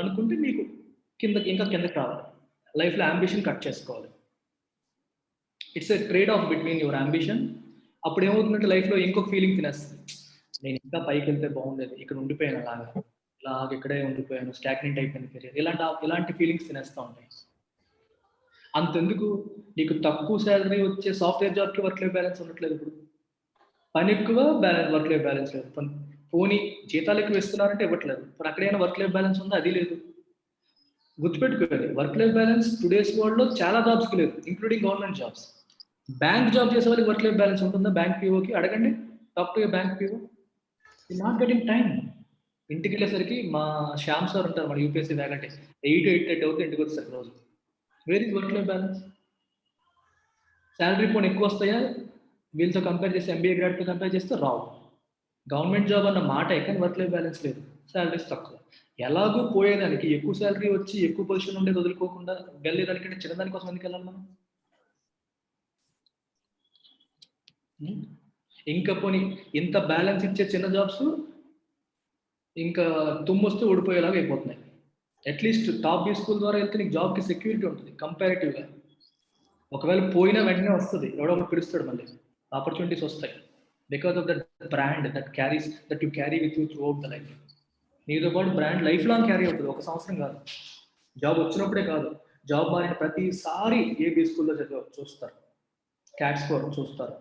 అనుకుంటే మీకు ఇంకా కిందకి రావాలి. లైఫ్లో అంబిషన్ కట్ చేసుకోవాలి. It's a trade of between your ambition. అప్పుడు ఏమవుతుందంటే లైఫ్లో ఇంకొక ఫీలింగ్ తినేస్తుంది. నేను ఇంకా పైకి వెళ్తే బాగుండేది, ఇక్కడ ఉండిపోయాను, ఇలాగ ఇక్కడే ఉండిపోయాను, స్టాగ్నెంట్ అయిపోయింది కెరీర్, ఇలాంటి ఫీలింగ్స్ తినేస్తూ ఉంటాయి. అంతెందుకు, నీకు తక్కువ శాలరీ వచ్చే సాఫ్ట్వేర్ జాబ్కి వర్క్ లైఫ్ బ్యాలెన్స్ ఉండట్లేదు. ఇప్పుడు పని ఎక్కువ, వర్క్ లైఫ్ బ్యాలెన్స్ లేదు. పోనీ జీతాలు ఎక్కువ ఇస్తున్నారంటే ఇవ్వట్లేదు. ఇప్పుడు అక్కడైనా వర్క్ లైఫ్ బ్యాలెన్స్ ఉందా? అది లేదు. గుర్తుపెట్టుకోవాలి, వర్క్ లైఫ్ బ్యాలెన్స్ టుడేస్ వరల్డ్లో చాలా జాబ్స్కి లేదు, including government jobs. Bank job చేసే వాళ్ళకి వర్క్ లైఫ్ బ్యాలెన్స్ ఉంటుందా? బ్యాంక్ పీఓకి అడగండి, talk to bank PO. Not getting time. ఇంటికి వెళ్ళేసరికి మా శ్యామ్ సార్ ఉంటారు, మన యూపీఎస్సీ ఫ్యాకల్టీ, 8 అవుతుంది ఇంటికి వచ్చేసరికి రోజు. Where is work life balance? Salary పోనీ ఎక్కువ వస్తాయా? వీళ్ళతో కంపేర్ చేస్తే, ఎంబీఏ గ్రాడ్తో కంపేర్ చేస్తే రావు. గవర్నమెంట్ జాబ్ అన్న మాట కానీ వర్క్ లైఫ్ బ్యాలెన్స్ లేదు, శాలరీస్ తక్కువ. ఎలాగో పోయేదానికి ఎక్కువ శాలరీ వచ్చి ఎక్కువ పొజిషన్ ఉండేది వదులుకోకుండా వెళ్ళేదానికంటే చిన్నదాని కోసం ఎందుకు వెళ్ళాలి మనం? ఇంకా పోనీ ఇంత బ్యాలెన్స్ ఇచ్చే చిన్న జాబ్స్ ఇంకా తుమ్మొస్తూ ఓడిపోయేలాగా అయిపోతున్నాయి. అట్లీస్ట్ టాప్ బీ స్కూల్ ద్వారా వెళ్తే నీకు జాబ్కి సెక్యూరిటీ ఉంటుంది కంపారిటివ్గా. ఒకవేళ పోయినా వెంటనే వస్తుంది, ఎవడో ఒకటి పిలుస్తాడు, మళ్ళీ ఆపర్చునిటీస్ వస్తాయి. Because of that brand that carries, that you carry with you through out the life. నీతో పాటు బ్రాండ్ లైఫ్ లాంగ్ క్యారీ అవుతుంది, ఒక సంవత్సరం కాదు. జాబ్ వచ్చినప్పుడే కాదు, జాబ్ మారిన ప్రతిసారి ఏ బీ స్కూల్లో చూస్తారు, క్యాట్ స్కోర్ చూస్తారు.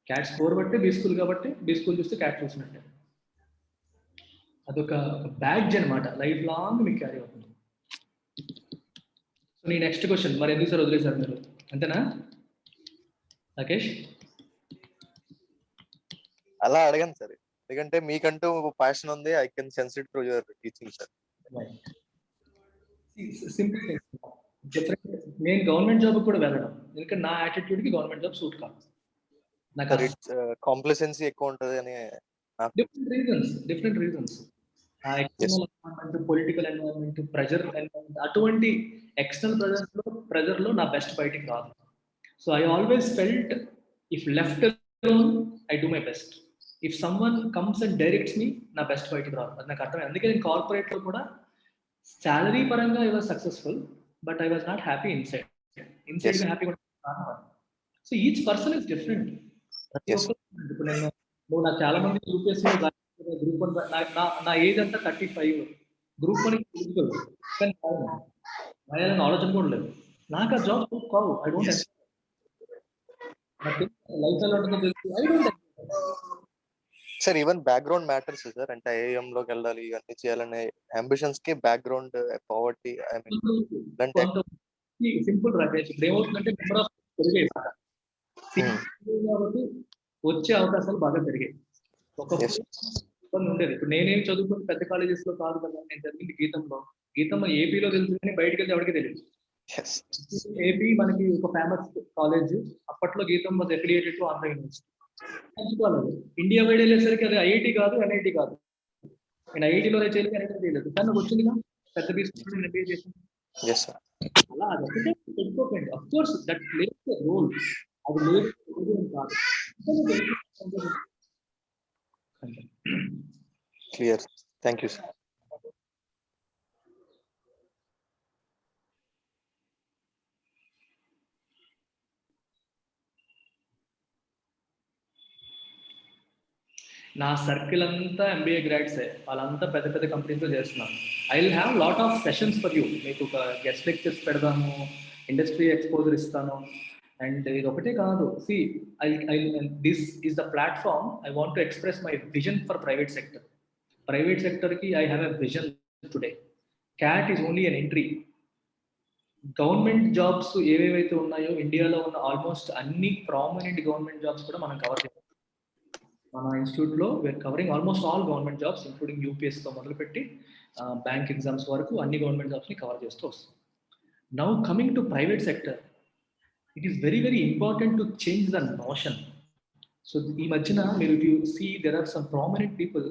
క్యాట్ స్కోర్ బట్టి బీ స్కూల్, కాబట్టి బీ స్కూల్ చూస్తే క్యాట్ చూసినట్టే. అదొక బ్యాడ్జ్ అనమాట, లైఫ్ లాంగ్ మీకు క్యారీ అవుతుంది. సో నీ నెక్స్ట్ క్వశ్చన్, మరి ఎందుకు సార్ వదిలేశారు మీరు, అంతేనా రాకేష్? అలా అడగండి సార్, ఎందుకంటే మీకంటూ ప్యాషన్ ఉంది. I can sense it through your teaching sir. Simple. నేను గవర్నమెంట్ జాబ్ కూడా వెళ్ళడం, ఎందుకంటే నా యాటిట్యూడ్కి గవర్నమెంట్ జాబ్ సూట్ కాదు. నాకు కాంప్లసెన్సీ ఎక్కువ ఉంటుంది అని. Different reasons. External environment, political environment, pressure environment, అటువంటి ఎక్స్టర్నల్ ప్రెజర్లో నా బెస్ట్ బయటికి రాదు. So I always felt if left alone I do my best. If someone comes and directs me, నా బెస్ట్ బయటికి రాదు. అది నాకు అర్థమైంది. అందుకే నేను కార్పొరేట్లో కూడా శాలరీ పరంగా I was successful, but I was not happy inside. ఇన్సైడ్గా హ్యాపీ కూడా. So each person is different. ఇప్పుడు నువ్వు నాకు చాలా మంది యూపీఎస్సీ గ్రూప్ 1, నా ఏజ్ అంతా 35, గ్రూప్ 1 కానీ రాయాలని ఆలోచన కూడా లేదు. నాకు ఆ జాబ్ కావు. I don't Yes. నాకు లైఫ్ ఎలా ఉంటుందో తెలుసు. I don't sir even background matters sir. అంటే ఐఐఎం లోకి వెళ్ళాలి, ఇవన్నీ చేయాలనే అంబిషన్స్ కి బ్యాక్గ్రౌండ్ పావర్టీ, ఐ మీన్ ఇలాంటి కొంత సింపుల్ రాకేష్. ఇప్పుడు ఏమవుతుందంటే నెంబర్ ఆఫ్ పెరిగాయి బాగా. కాబట్టి వచ్చే అవకాశాలు బాగా పెరిగాయి. ఒకప్పుడు Yes. ఇబ్బంది ఉండేది. ఇప్పుడు నేనేం చదువుకుని పెద్ద కాలేజెస్ లో కాదు కదా, నేను చదివింది గీతంలో. గీతంలో ఏపీలో తెలుసు కానీ బయటకు వెళ్తే ఎవరికి తెలియదు. Yes. ఏపీ మనకి ఒక ఫేమస్ కాలేజ్. అప్పట్లో గీతం was affiliated to Andhra university. మంచి కాలేజ్. ఇండియా వైడ్ వెళ్ళేసరికి అది ఐఐటి కాదు, ఎన్ఐటి కాదు. నేను ఐఐటిలోనే చేయలేదు, ఎన్ఐటి చేయలేదు. కానీ నాకు వచ్చిందిగా పెద్ద తీసుకుంటే ఎంబీఏ చేసాను. Yes, sir. అలా అది ఒకటే పెట్టుకోకండి. Of course that plays a role. అది లేదు కాదు. Clear. Thank you, sir. నా సర్కిల్ అంతా ఎంబీఏ గ్రాడ్సే. వాళ్ళంతా పెద్ద పెద్ద కంపెనీస్లో చేస్తున్నారు. I will have lot of sessions for you. మీకు ఒక గెస్ట్ లెక్చర్స్ పెడదాము, ఇండస్ట్రీ ఎక్స్పోజర్ ఇస్తాను. అండ్ ఇది ఒకటే కాదు. See this is the platform I want to express my vision for private sector. Private సెక్టర్కి I have a vision today. CAT is only an entry. Government jobs ఏవేవైతే ఉన్నాయో ఇండియాలో ఉన్న ఆల్మోస్ట్ అన్ని ప్రామినెంట్ గవర్నమెంట్ జాబ్స్ కూడా మనం cover చేస్తాం. మన ఇన్స్టిట్యూట్లో we're covering almost all government jobs, including యూపీఎస్తో మొదలుపెట్టి బ్యాంక్ ఎగ్జామ్స్ వరకు అన్ని గవర్నమెంట్ జాబ్స్ని కవర్ చేస్తూ వస్తాం. Now coming to private sector, it is very very important to change the notion. So ఈ మధ్యన మీరు you see there are some prominent people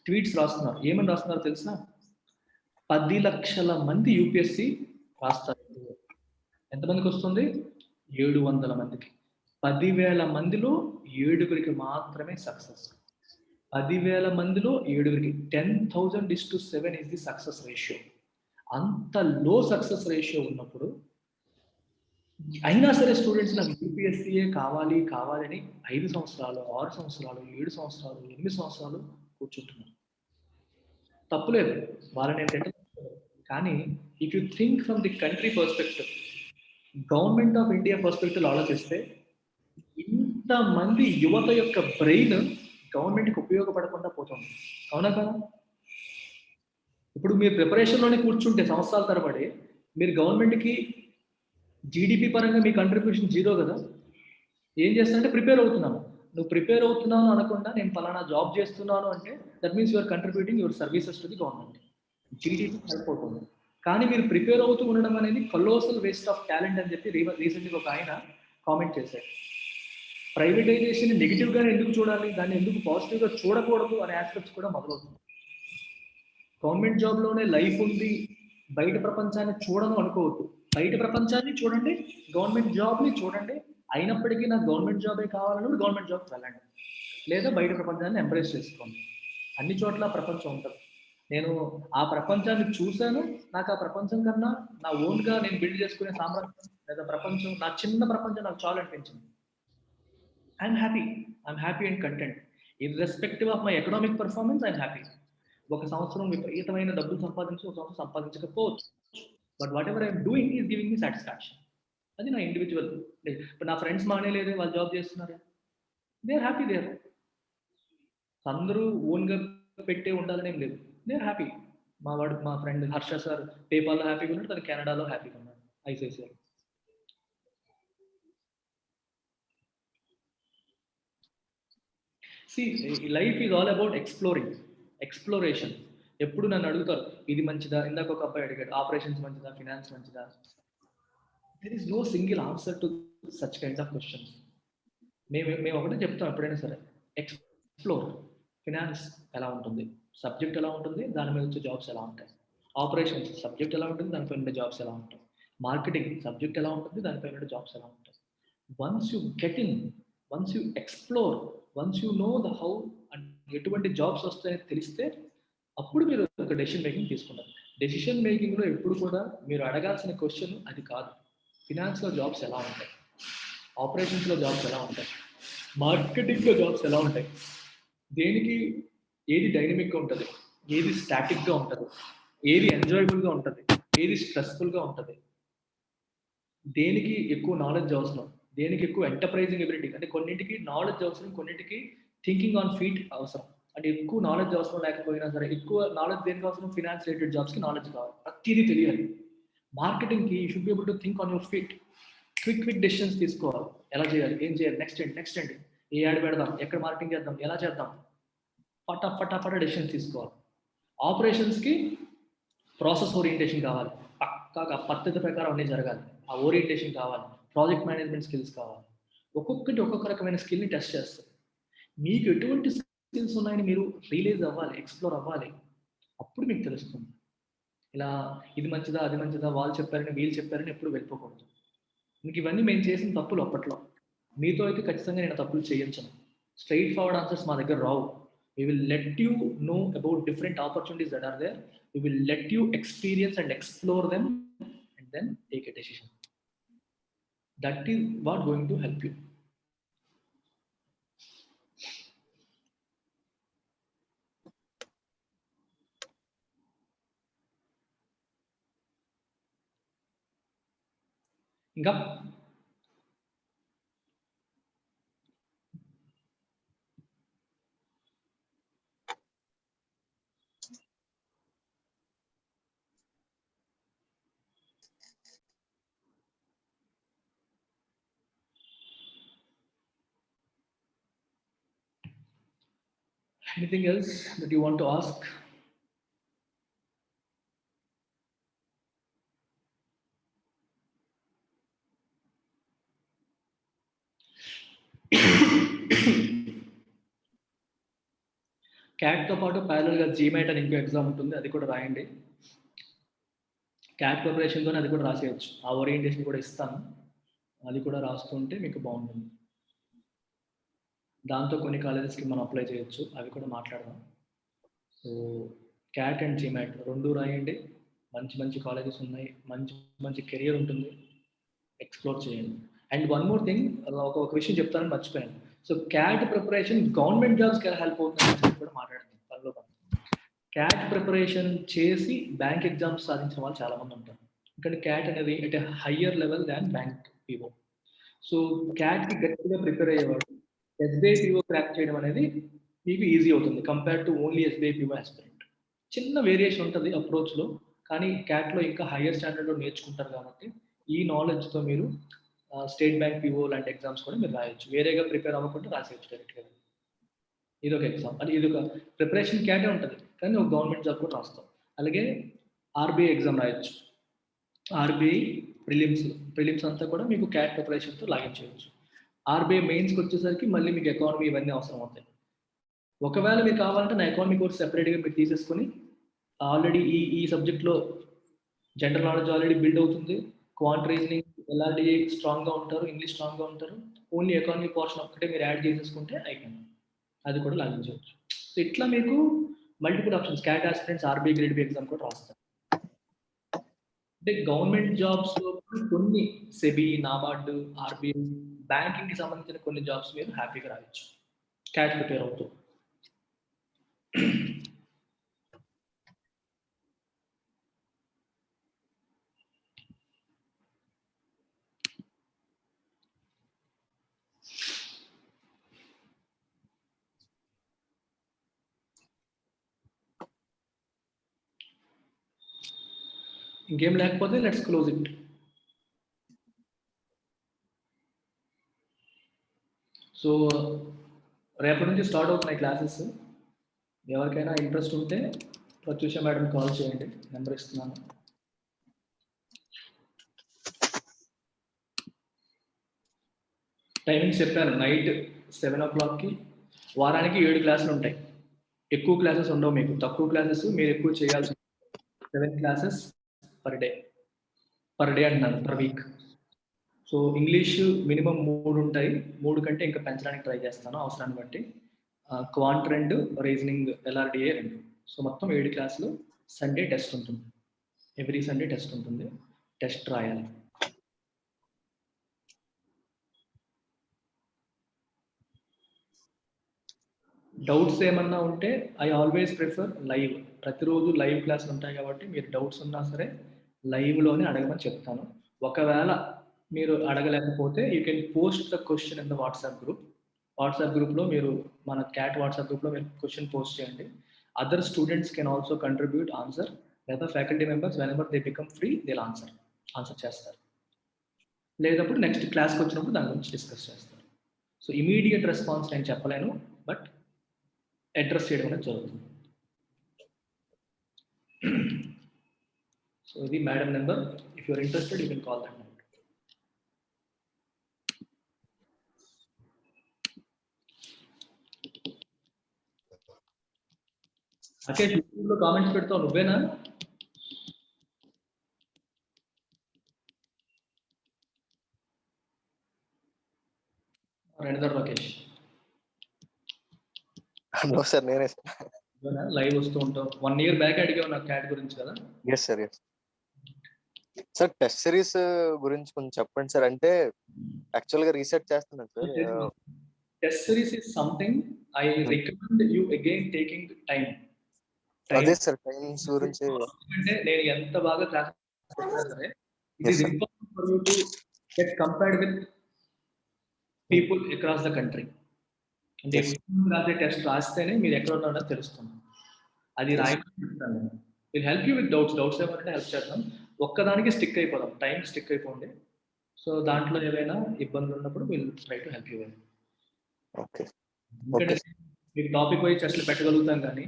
tweets రాస్తున్నారు. ఏమని రాస్తున్నారు తెలుసా? 10 లక్షల మంది యూపీఎస్సి రాస్తారు. ఎంతమందికి వస్తుంది? 700 మందికి. 10,000 మందిలో 7 మాత్రమే సక్సెస్. 10,000 మందిలో 7. 10,000:7 ఈజ్ ది సక్సెస్ రేషియో. అంత లో సక్సెస్ రేషియో ఉన్నప్పుడు అయినా సరే స్టూడెంట్స్ నాకు యూపీఎస్సీయే కావాలి అని 5 సంవత్సరాలు, 6 సంవత్సరాలు, 7 సంవత్సరాలు, 8 సంవత్సరాలు కూర్చుంటున్నారు. తప్పులేదు, వాళ్ళని ఏంటంటే. కానీ if you think from the country perspective, government of India perspective ఆలోచిస్తే ఇంతమంది యువత యొక్క బ్రెయిన్ గవర్నమెంట్కి ఉపయోగపడకుండా పోతుంది. అవునా కదా? ఇప్పుడు మీరు ప్రిపరేషన్లోనే కూర్చుంటే సంవత్సరాల తరబడి మీరు గవర్నమెంట్కి జీడిపి పరంగా మీ కంట్రిబ్యూషన్ 0 కదా. ఏం చేస్తానంటే ప్రిపేర్ అవుతున్నాను. నువ్వు ప్రిపేర్ అవుతున్నాను అనకుండా నేను ఫలానా జాబ్ చేస్తున్నాను అంటే that means you're contributing your services to the government. GDP help అవుతుంది. కానీ మీరు ప్రిపేర్ అవుతూ ఉండడం అనేది కొలోసల్ వేస్ట్ ఆఫ్ టాలెంట్ అని చెప్పి రీసెంట్గా ఒక ఆయన కామెంట్ చేశారు. ప్రైవేటైజేషన్ నెగిటివ్గానే ఎందుకు చూడాలి, దాన్ని ఎందుకు పాజిటివ్గా చూడకూడదు అనే ఆస్పెక్ట్స్ కూడా మొదలవుతుంది. గవర్నమెంట్ జాబ్లోనే లైఫ్ ఉంది, బయట ప్రపంచాన్ని చూడను అనుకోవద్దు. బయట ప్రపంచాన్ని చూడండి, గవర్నమెంట్ జాబ్ని చూడండి. అయినప్పటికీ నాకు గవర్నమెంట్ జాబే కావాలన్నప్పుడు గవర్నమెంట్ జాబ్కి వెళ్ళండి, లేదా బయట ప్రపంచాన్ని ఎంబ్రేస్ చేసుకోండి. అన్ని చోట్ల ప్రపంచం ఉంటుంది. నేను ఆ ప్రపంచాన్ని చూశాను. నాకు ఆ ప్రపంచం కన్నా నా ఓన్గా నేను బిల్డ్ చేసుకునే సామర్థ్యం లేదా ప్రపంచం, నా చిన్న ప్రపంచం నాకు చాలా అనిపించింది. I'm happy and content. Irrespective of my economic performance I'm happy. ఒక సంవత్సరం విపరీతమైన డబ్బులు సంపాదించి ఒక సంవత్సరం సంపాదించకపోవచ్చు, but whatever I'm doing is giving me satisfaction. అది నా ఇండివిజువల్. ఇప్పుడు నా ఫ్రెండ్స్ మానేలేదే, వాళ్ళు జాబ్ చేస్తున్నారా, దే ఆర్ హ్యాపీ దేర్. అందరూ ఓన్గా పెట్టే ఉండాలనేం లేదు, దే ఆర్ హ్యాపీ. మా ఫ్రెండ్ హర్ష సార్ పేపాల్లో హ్యాపీగా ఉన్నాడు, తను కెనడాలో హ్యాపీగా ఉన్నాడు, ICICI. See life is all about exploration. ఎప్పుడు నన్ను అడుగుతారు ఇది మంచిదా, ఇందాక ఒక అబ్బాయి అడిగాడు ఆపరేషన్స్ మంచిదా, ఫినాన్స్ మంచిదా. There is no single answer to such kind of questions. మేము ఒకటే చెప్తాం ఎప్పుడైనా సరే, ఎక్స్ప్లోర్. ఫినాన్స్ ఎలా ఉంటుంది, సబ్జెక్ట్ ఎలా ఉంటుంది, దాని మీద వచ్చే జాబ్స్ ఎలా ఉంటాయి. ఆపరేషన్స్ సబ్జెక్ట్ ఎలా ఉంటుంది, దానిపై ఉండే జాబ్స్ ఎలా ఉంటాయి. మార్కెటింగ్ సబ్జెక్ట్ ఎలా ఉంటుంది, దానిపై ఉండే జాబ్స్ ఎలా ఉంటాయి. Once you get in, once you explore, once you know the how and ఎటువంటి జాబ్స్ వస్తాయని తెలిస్తే అప్పుడు మీరు ఒక డెసిషన్ మేకింగ్ తీసుకున్నారు. డెసిషన్ మేకింగ్లో ఎప్పుడు కూడా మీరు అడగాల్సిన క్వశ్చన్ అది కాదు. ఫినాన్స్లో జాబ్స్ ఎలా ఉంటాయి, ఆపరేషన్స్లో జాబ్స్ ఎలా ఉంటాయి, మార్కెటింగ్లో జాబ్స్ ఎలా ఉంటాయి, దేనికి ఏది డైనమిక్గా ఉంటుంది, ఏది స్టాటిక్గా ఉంటుంది, ఏది ఎంజాయబుల్గా ఉంటుంది, ఏది స్ట్రెస్ఫుల్గా ఉంటుంది. దేనికి ఎక్కువ నాలెడ్జ్ అవసరం, దేనికి ఎక్కువ ఎంటర్ప్రైజింగ్ ఎబిలిటీ, అంటే కొన్నింటికి నాలెడ్జ్ అవసరం, కొన్నింటికి థింకింగ్ ఆన్ ఫీట్ అవసరం. అంటే ఎక్కువ నాలెడ్జ్ అవసరం లేకపోయినా సరే, ఎక్కువ నాలెడ్జ్ దేనికి అవసరం, ఫినాన్స్ రిలేటెడ్ జాబ్స్కి నాలెడ్జ్ కావాలి, ప్రతిదీ తెలియాలి. మార్కెటింగ్కి you should be able to think on your feet, quick decisions తీసుకోవాలి. ఎలా చేయాలి, ఏం చేయాలి, నెక్స్ట్ ఏంటి, ఏ యాడ్ పెడదాం, ఎక్కడ మార్కెటింగ్ చేద్దాం, ఎలా చేద్దాం, ఫటాఫట డెసిషన్స్ తీసుకోవాలి. ఆపరేషన్స్కి ప్రాసెస్ ఓరియంటేషన్ కావాలి, పక్కాగా పద్ధతి ప్రకారం అన్నీ జరగాలి, ఆ ఓరియంటేషన్ కావాలి. ప్రాజెక్ట్ మేనేజ్మెంట్ స్కిల్స్ కావాలి. ఒక్కొక్కటి ఒక్కొక్క రకమైన స్కిల్ని టెస్ట్ చేస్తారు. మీకు ఎటువంటి స్కిల్స్ ఉన్నాయని మీరు రియలైజ్ అవ్వాలి, ఎక్స్ప్లోర్ అవ్వాలి. అప్పుడు మీకు తెలుస్తుంది. ఇలా ఇది మంచిదా అది మంచిదా, వాళ్ళు చెప్పారని వీళ్ళు చెప్పారని ఎప్పుడు వెళ్ళిపోకూడదు. మీకు ఇవన్నీ మేము చేసిన తప్పులు అప్పట్లో. మీతో అయితే ఖచ్చితంగా నేను తప్పులు చేయించను. స్ట్రైట్ ఫార్వర్డ్ ఆన్సర్స్ మా దగ్గర రావు. We will let you know about different opportunities that are there. We will let you experience and explore them and then take a decision. That is what going to help you. ఇంకా anything else that you want to ask? క్యాట్తో పాటు ప్యారలల్గా GMAT అని ఇంకో exam ఉంటుంది, అది కూడా రాయండి. Cat ప్రిపరేషన్తో అది కూడా రాసేయచ్చు. ఆ ఓరియంటేషన్ కూడా ఇస్తాను, అది కూడా రాస్తుంటే మీకు బాగుంటుంది. దాంతో కొన్ని కాలేజెస్కి మనం అప్లై చేయొచ్చు, అవి కూడా మాట్లాడదాం. సో క్యాట్ అండ్ జీమాట్ రెండు రాయండి. మంచి మంచి కాలేజెస్ ఉన్నాయి, మంచి మంచి కెరియర్ ఉంటుంది, ఎక్స్ప్లోర్ చేయండి. అండ్ వన్ మోర్ థింగ్, ఒక విషయం చెప్తానని మర్చిపోయాను. సో క్యాట్ ప్రిపరేషన్ గవర్నమెంట్ జాబ్స్కి ఎలా హెల్ప్ అవుతుందని కూడా మాట్లాడుతుంది పనిలో పని. క్యాట్ ప్రిపరేషన్ చేసి బ్యాంక్ ఎగ్జామ్స్ సాధించిన వాళ్ళు చాలామంది ఉంటారు. ఎందుకంటే క్యాట్ అనేది at a higher level than bank PO. So క్యాట్కి గట్టిగా ప్రిపేర్ అయ్యేవాడు ఎస్బీఐ పీఓ క్రాక్ చేయడం అనేది మీకు ఈజీ అవుతుంది compare to only SBI PO aspirant. చిన్న వేరియేషన్ ఉంటుంది అప్రోచ్లో, కానీ క్యాట్లో ఇంకా హయ్యర్ స్టాండర్డ్లో నేర్చుకుంటారు కాబట్టి ఈ నాలెడ్జ్తో మీరు స్టేట్ బ్యాంక్ పీఓ లాంటి ఎగ్జామ్స్ కూడా మీరు రాయొచ్చు. వేరేగా ప్రిపేర్ అవ్వకుండా రాసేయచ్చు డైరెక్ట్గా. ఇది ఒక ఎగ్జామ్, అది ఇది ఒక ప్రిపరేషన్ క్యాటే ఉంటుంది, కానీ ఒక గవర్నమెంట్ జాబ్ కూడా రాస్తాం. అలాగే ఆర్బీఐ ఎగ్జామ్ రాయొచ్చు. ఆర్బీఐ ప్రిలిమ్స్ అంతా కూడా మీకు క్యాట్ ప్రిపరేషన్తో లాగించవచ్చు. ఆర్బీఐ మెయిన్స్కి వచ్చేసరికి మళ్ళీ మీకు ఎకానమీ ఇవన్నీ అవసరం అవుతాయి. ఒకవేళ మీకు కావాలంటే నా ఎకానమీ కోర్స్ సెపరేట్గా మీరు తీసేసుకొని ఆల్రెడీ ఈ సబ్జెక్ట్లో జనరల్ నాలెడ్జ్ ఆల్రెడీ బిల్డ్ అవుతుంది, క్వాంట్ రీజనింగ్ ఎల్ఆర్డీఏ స్ట్రాంగ్గా ఉంటారు, ఇంగ్లీష్ స్ట్రాంగ్గా ఉంటారు, ఓన్లీ ఎకానమీ పోర్షన్ ఒక్కటే మీరు యాడ్ చేసేసుకుంటే అయిపోయింది, అది కూడా లాగించవచ్చు. సో ఇట్లా మీకు multiple options. CAT aspirants RBI grade B exam కూడా రాస్తారు. అంటే గవర్నమెంట్ జాబ్స్లో కొన్ని సెబీ, నాబార్డు, ఆర్బీఐ, బ్యాంకింగ్కి సంబంధించిన కొన్ని జాబ్స్ మీరు హ్యాపీగా రాయొచ్చు క్యాట్ ప్రిపేర్ అవుతూ. ఇంకేం లేకపోతే లెట్స్ క్లోజ్ ఇట్. సో రేపటి నుంచి స్టార్ట్ అవుతున్నాయి క్లాసెస్. ఎవరికైనా ఇంట్రెస్ట్ ఉంటే ప్రత్యూష మేడం కాల్ చేయండి, నెంబర్ ఇస్తున్నాను. టైమింగ్స్ చెప్పాను, నైట్ 7 o'clockకి. వారానికి 7 క్లాసులు ఉంటాయి. ఎక్కువ క్లాసెస్ ఉండవు మీకు, తక్కువ క్లాసెస్ మీరు ఎక్కువ చేయాల్సి 7 క్లాసెస్ పర్ డే అంటున్నాను, per week. So English minimum 3 ఉంటాయి, 3 కంటే ఇంకా పెంచడానికి ట్రై చేస్తాను అవసరాన్ని బట్టి. Quant 2, reasoning ఎల్ఆర్డీఏ 2. సో మొత్తం 7 క్లాసులు. సండే టెస్ట్ ఉంటుంది, ఎవ్రీ సండే టెస్ట్ ఉంటుంది, టెస్ట్ రాయాలి. డౌట్స్ ఏమన్నా ఉంటే ఐ ఆల్వేస్ ప్రిఫర్ లైవ్. ప్రతిరోజు లైవ్ క్లాసులు ఉంటాయి కాబట్టి మీరు డౌట్స్ ఉన్నా సరే లైవ్లోనే అడగమని చెప్తాను. ఒకవేళ మీరు అడగలేకపోతే you can post the question in the WhatsApp group. WhatsApp గ్రూప్లో మీరు మన క్యాట్ వాట్సాప్ గ్రూప్లో మీరు క్వశ్చన్ పోస్ట్ చేయండి. Other students can also contribute answer, లేదా faculty members whenever they become free they answer చేస్తారు. లేదప్పుడు నెక్స్ట్ క్లాస్కి వచ్చినప్పుడు దాని గురించి డిస్కస్ చేస్తారు. సో ఇమీడియట్ రెస్పాన్స్ నేను చెప్పలేను, బట్ అడ్రస్ చేయడం అనేది జరుగుతుంది. సో ఇది madam number. If you're interested you can call that number. Rakesh, యూట్యూబ్లో కామెంట్స్ పెడతావు నువ్వేనా? రెండర్ రాకేష్ నో సార్, నేనే లైవ్ వస్తూ ఉంటావు. 1 year బ్యాక్ అడిగావు నాకు క్యాట్ గురించి కదా. Yes sir. Sir test series గురించి కొంచెం చెప్పండి సార్. అంటే యాక్చువల్ గా రీసెర్చ్ చేస్తున్నాను sir. Test series is something I recommend you again taking time. అదే సార్, టైమ్స్ గురించి. అంటే నేను ఎంత బాగా క్లాస్ చెప్పినా సరే it is important for you to get compared with people across the country. అంటే రాసే టెస్ట్ రాస్తేనే మీరు ఎక్కడ ఉన్నారో తెలుస్తుంది. అది రాయమని చెప్తాను నేను. Will help you with doubts ఏమంటే హెల్ప్ చేద్దాం. ఒక్కదానికి స్టిక్ అయిపోదాం, టైం స్టిక్ అయిపోండి. సో దాంట్లో ఏవైనా ఇబ్బందులు ఉన్నప్పుడు will try to help you. Okay. ఎందుకంటే మీకు టాపిక్ వైజ్ టెస్ట్లు పెట్టగలుగుతాం, కానీ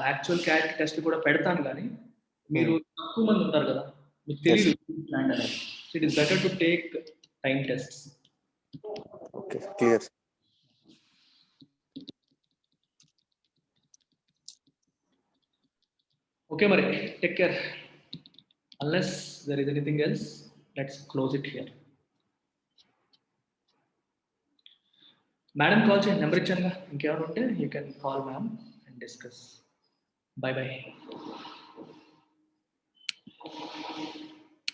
యాక్చువల్ క్యాట్ టెస్ట్ కూడా పెడతాను, కానీ మీరు తక్కువ మంది ఉంటారు కదా, మీకు తెలియదు ప్లాన్ అనేది. So it is better to take time test. Okay, clear. Okay, Mari, take care. Unless there is anything else, let's close it here. Madam, call change number ichanga. Inke unte you can call ma'am and discuss. Bye bye.